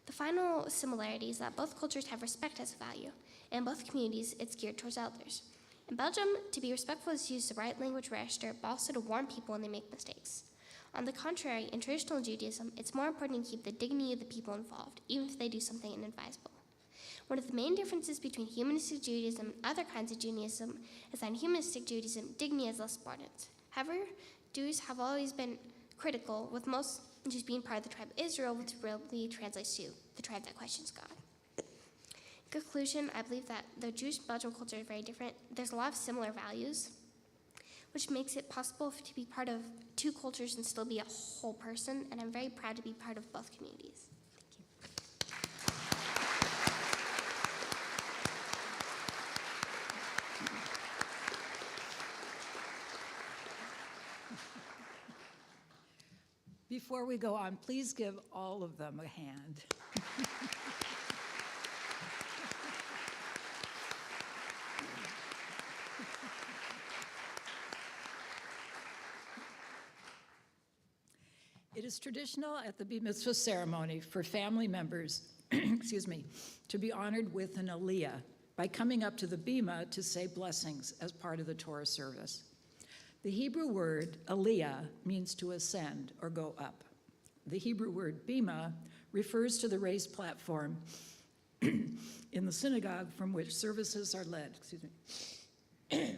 The final similarity is that both cultures have respect as a value, and in both communities, it's geared towards elders. In Belgium, to be respectful is to use the right language register, but also to warn people when they make mistakes. On the contrary, in traditional Judaism, it's more important to keep the dignity of the people involved, even if they do something inadvisable. One of the main differences between humanistic Judaism and other kinds of Judaism is that in humanistic Judaism, dignity is less important. However, Jews have always been critical, with most Jews being part of the tribe of Israel, which really translates to the tribe that questions God. In conclusion, I believe that the Jewish and Belgian culture are very different. There's a lot of similar values, which makes it possible to be part of two cultures and still be a whole person, and I'm very proud to be part of both communities. Before we go on, please give all of them a hand. It is traditional at the Bar Mitzvah ceremony for family members, excuse me, to be honored with an aliyah by coming up to the bima to say blessings as part of the Torah service. The Hebrew word aliyah means to ascend or go up. The Hebrew word bima refers to the raised platform in the synagogue from which services are led. Excuse me.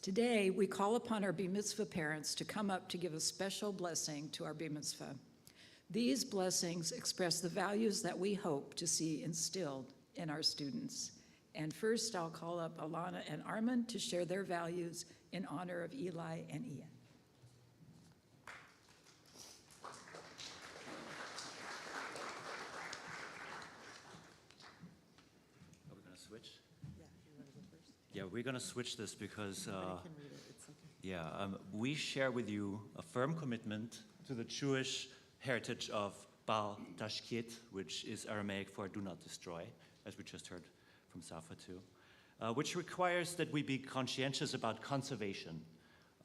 Today, we call upon our Bar Mitzvah parents to come up to give a special blessing to our Bar Mitzvah. These blessings express the values that we hope to see instilled in our students. And first, I'll call up Alana and Armand to share their values in honor of Eli and Ian. Are we going to switch? Yeah, we're going to switch this because, we share with you a firm commitment to the Jewish heritage of Bal Tashkit, which is Aramaic for do not destroy, as we just heard from Safa too, which requires that we be conscientious about conservation.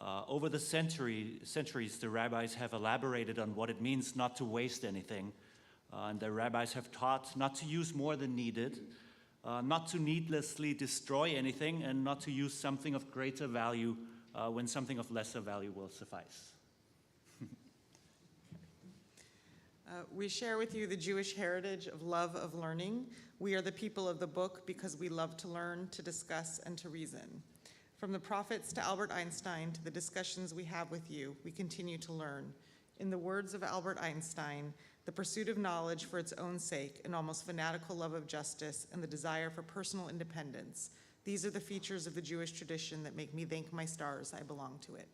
Over the centuries, the rabbis have elaborated on what it means not to waste anything, and the rabbis have taught not to use more than needed, not to needlessly destroy anything, and not to use something of greater value when something of lesser value will suffice. We share with you the Jewish heritage of love of learning. We are the people of the book because we love to learn, to discuss, and to reason. From the prophets to Albert Einstein to the discussions we have with you, we continue to learn. In the words of Albert Einstein, the pursuit of knowledge for its own sake, an almost fanatical love of justice, and the desire for personal independence. These are the features of the Jewish tradition that make me thank my stars I belong to it.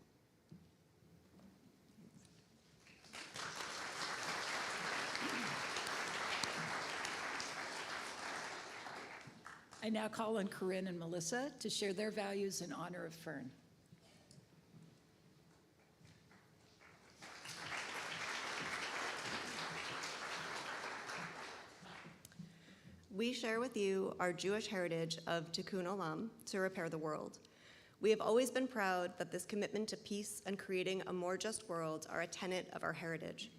I now call on Corinne and Melissa to share their values in honor of Fern. We share with you our Jewish heritage of Tikkun Olam, to repair the world. We have always been proud that this commitment to peace and creating a more just world are a tenet of our heritage.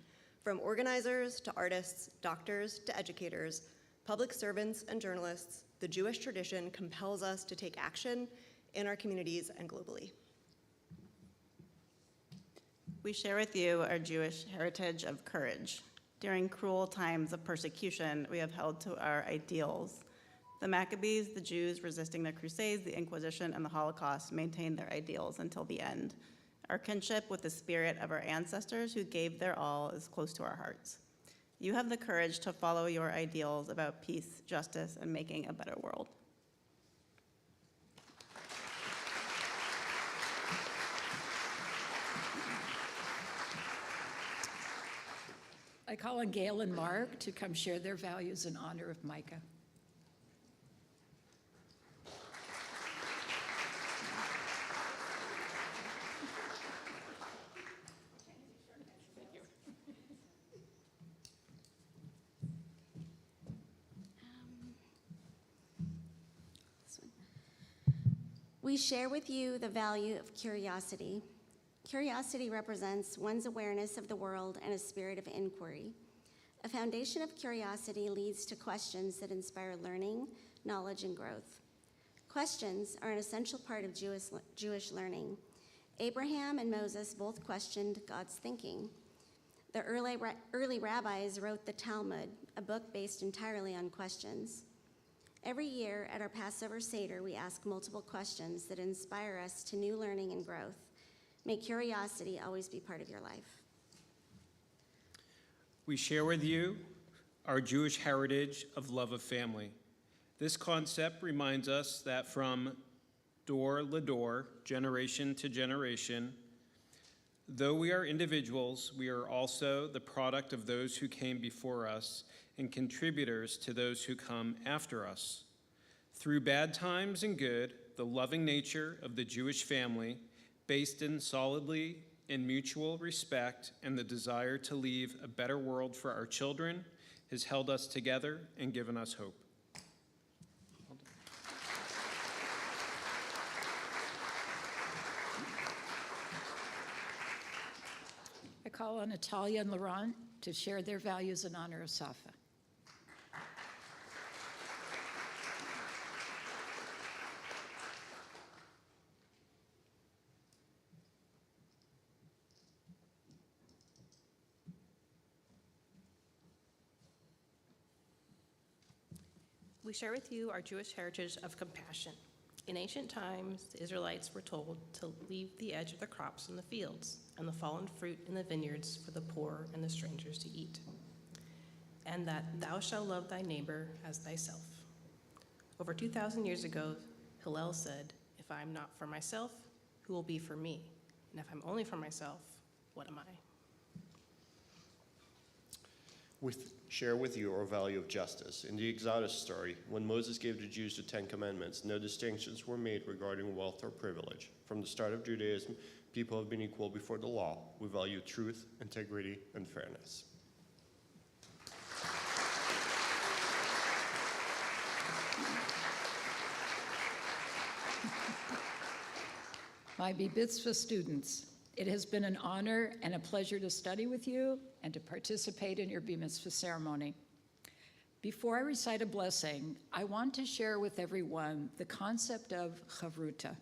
From organizers to artists, doctors to educators, public servants and journalists, the Jewish tradition compels us to take action in our communities and globally. We share with you our Jewish heritage of courage. During cruel times of persecution, we have held to our ideals. The Maccabees, the Jews resisting the Crusades, the Inquisition, and the Holocaust maintained their ideals until the end. Our kinship with the spirit of our ancestors who gave their all is close to our hearts. You have the courage to follow your ideals about peace, justice, and making a better world. I call on Gail and Mark to come share their values in honor of Micah. We share with you the value of curiosity. Curiosity represents one's awareness of the world and a spirit of inquiry. A foundation of curiosity leads to questions that inspire learning, knowledge, and growth. Questions are an essential part of Jewish learning. Abraham and Moses both questioned God's thinking. The early rabbis wrote the Talmud, a book based entirely on questions. Every year at our Passover Seder, we ask multiple questions that inspire us to new learning and growth. May curiosity always be part of your life. We share with you our Jewish heritage of love of family. This concept reminds us that from dor lador, generation to generation, though we are individuals, we are also the product of those who came before us and contributors to those who come after us. Through bad times and good, the loving nature of the Jewish family, based in solidly in mutual respect and the desire to leave a better world for our children has held us together and given us hope. I call on Natalia and Laurent to share their values in honor of Safa. We share with you our Jewish heritage of compassion. In ancient times, the Israelites were told to leave the edge of the crops in the fields and the fallen fruit in the vineyards for the poor and the strangers to eat, and that thou shalt love thy neighbor as thyself. Over 2,000 years ago, Hillel said, "If I am not for myself, who will be for me? And if I'm only for myself, what am I?" Share with you our value of justice. In the Exodus story, when Moses gave the Jews the Ten Commandments, no distinctions were made regarding wealth or privilege. From the start of Judaism, people have been equal before the law. We value truth, integrity, and fairness. My Mitzvah students, it has been an honor and a pleasure to study with you and to participate in your Mitzvah ceremony. Before I recite a blessing, I want to share with everyone the concept of chavruta.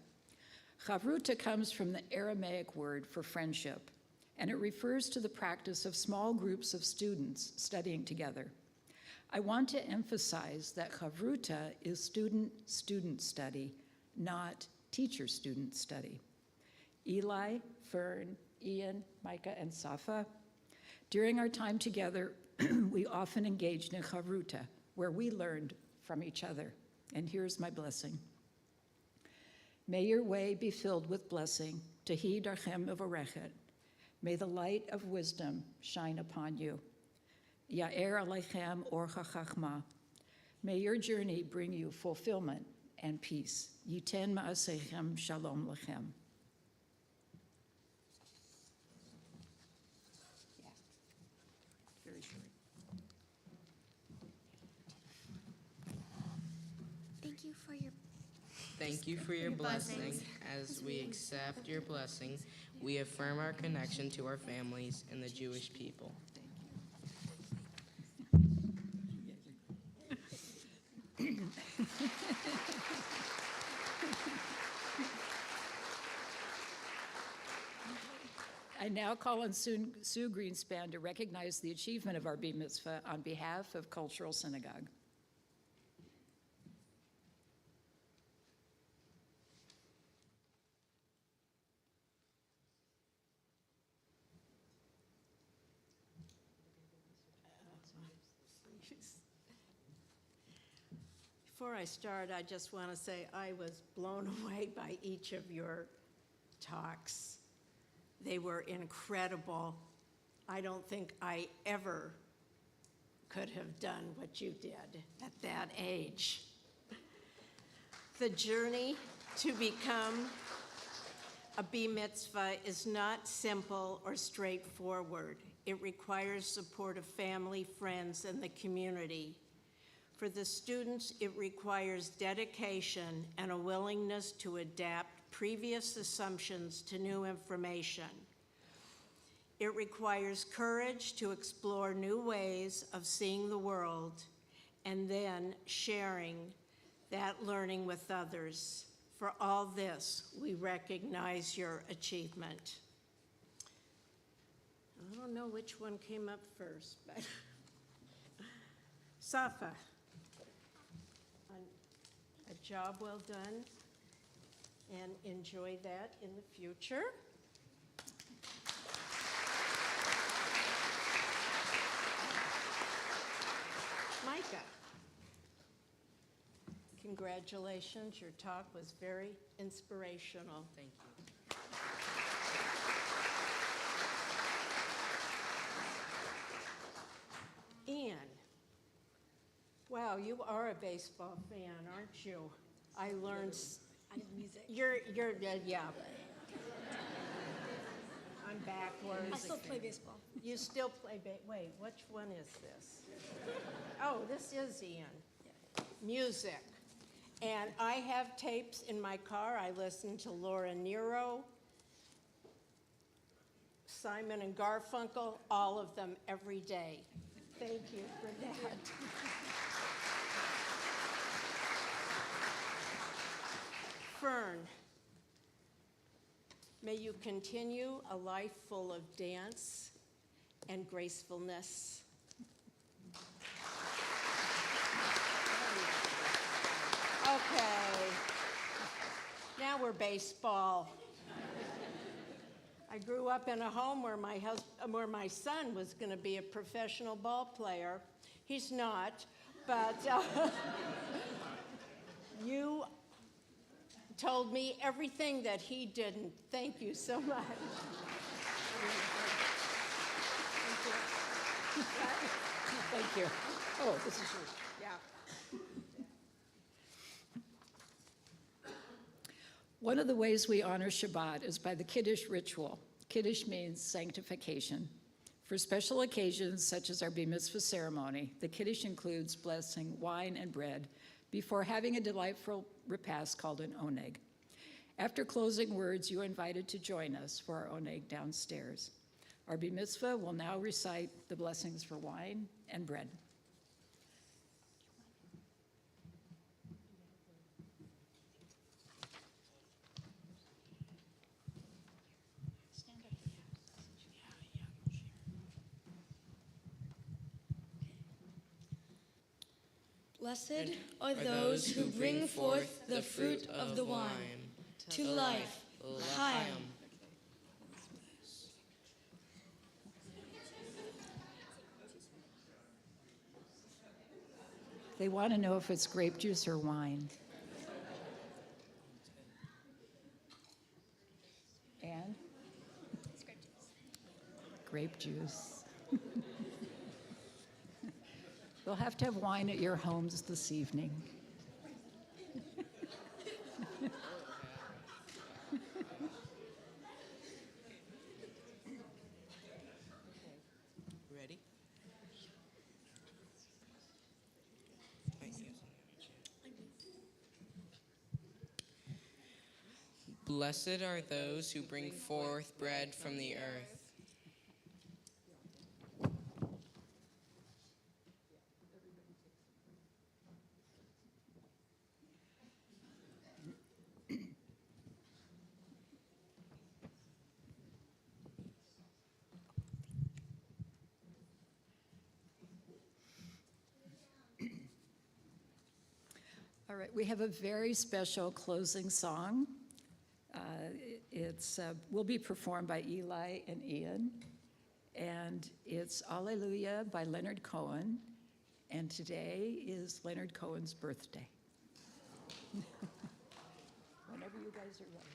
Chavruta comes from the Aramaic word for friendship, and it refers to the practice of small groups of students studying together. I want to emphasize that chavruta is student-student study, not teacher-student study. Eli, Fern, Ian, Micah, and Safa, during our time together, we often engaged in chavruta, where we learned from each other. And here's my blessing. May your way be filled with blessing, Tehi darchem mevorechet. May the light of wisdom shine upon you. Ya'er aleichem or chachma. May your journey bring you fulfillment and peace. Yiten ma'asechem shalom lechem. Thank you for your blessing. As we accept your blessing, we affirm our connection to our families and the Jewish people. I now call on Sue Greenspan to recognize the achievement of our Bar Mitzvah on behalf of Cultural Synagogue. Before I start, I just want to say I was blown away by each of your talks. They were incredible. I don't think I ever could have done what you did at that age. The journey to become a Bar Mitzvah is not simple or straightforward. It requires support of family, friends, and the community. For the students, it requires dedication and a willingness to adapt previous assumptions to new information. It requires courage to explore new ways of seeing the world and then sharing that learning with others. For all this, we recognize your achievement. I don't know which one came up first, but Safa. A job well done, and enjoy that in the future. Micah, congratulations. Your talk was very inspirational. Thank you. Ian, wow, you are a baseball fan, aren't you? I learned. I have music. Yeah. I'm backwards. I still play baseball. You still play wait, which one is this? Oh, this is Ian. Music. And I have tapes in my car. I listen to Laura Nero, Simon and Garfunkel, all of them every day. Thank you for that. Fern, may you continue a life full of dance and gracefulness. Okay, now we're baseball. I grew up in a home where my son was going to be a professional ball player. He's not, but you told me everything that he didn't. Thank you so much. Thank you. Oh, this is yours. Yeah. One of the ways we honor Shabbat is by the Kiddush ritual. Kiddush means sanctification. For special occasions, such as our Mitzvah ceremony, the Kiddush includes blessing wine and bread before having a delightful repast called an oneg. After closing words, you are invited to join us for our oneg downstairs. Our Mitzvah will now recite the blessings for wine and bread. Blessed are those who bring forth the fruit of the wine to life, Chaim. They want to know if it's grape juice or wine. And? It's grape juice. Grape juice. We'll have to have wine at your homes this evening. Ready? Blessed are those who bring forth bread from the earth. All right, we have a very special closing song. Will be performed by Eli and Ian, and it's Alleluia by Leonard Cohen, and today is Leonard Cohen's birthday. Whenever you guys are ready.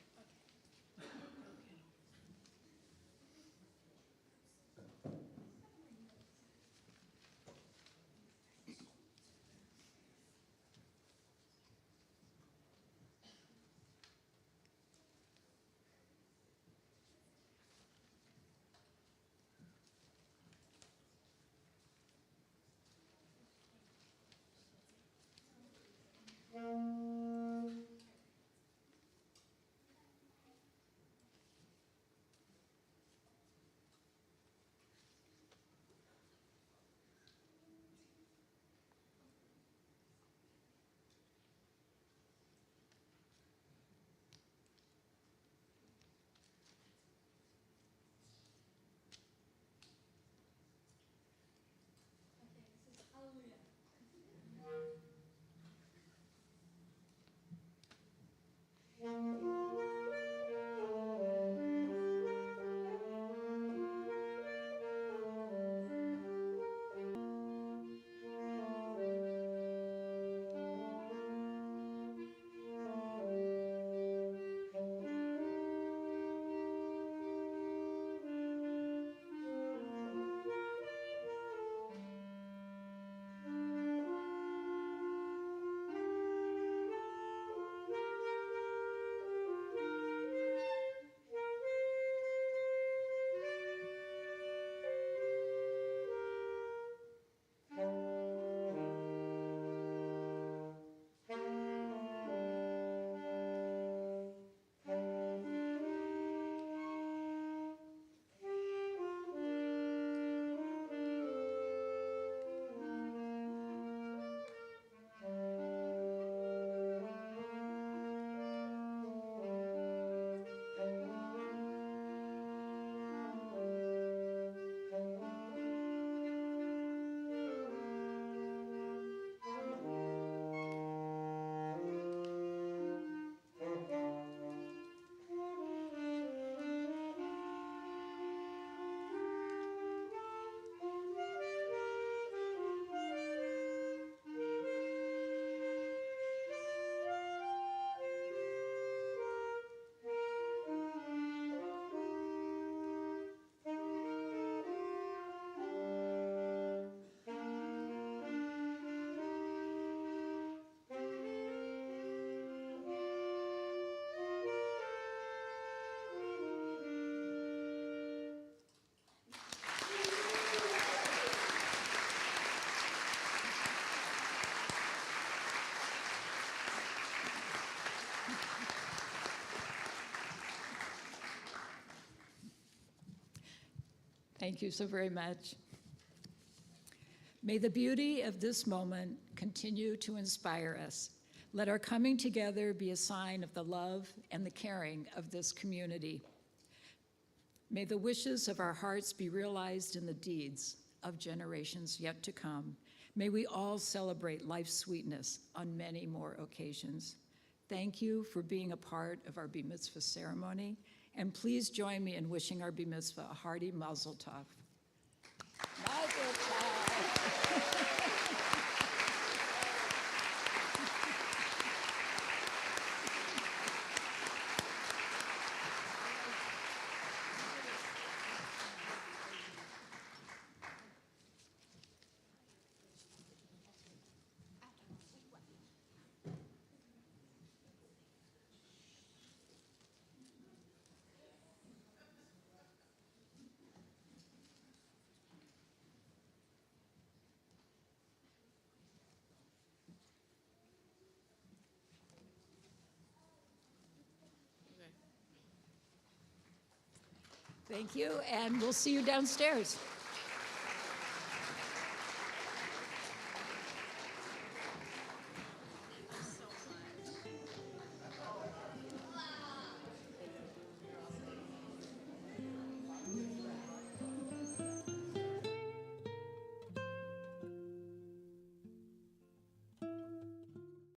Thank you so very much. May the beauty of this moment continue to inspire us. Let our coming together be a sign of the love and the caring of this community. May the wishes of our hearts be realized in the deeds of generations yet to come. May we all celebrate life's sweetness on many more occasions. Thank you for being a part of our Bar Mitzvah ceremony, and please join me in wishing our Bar Mitzvah a hearty Mazel Tov. Mazel Tov. Thank you, and we'll see you downstairs.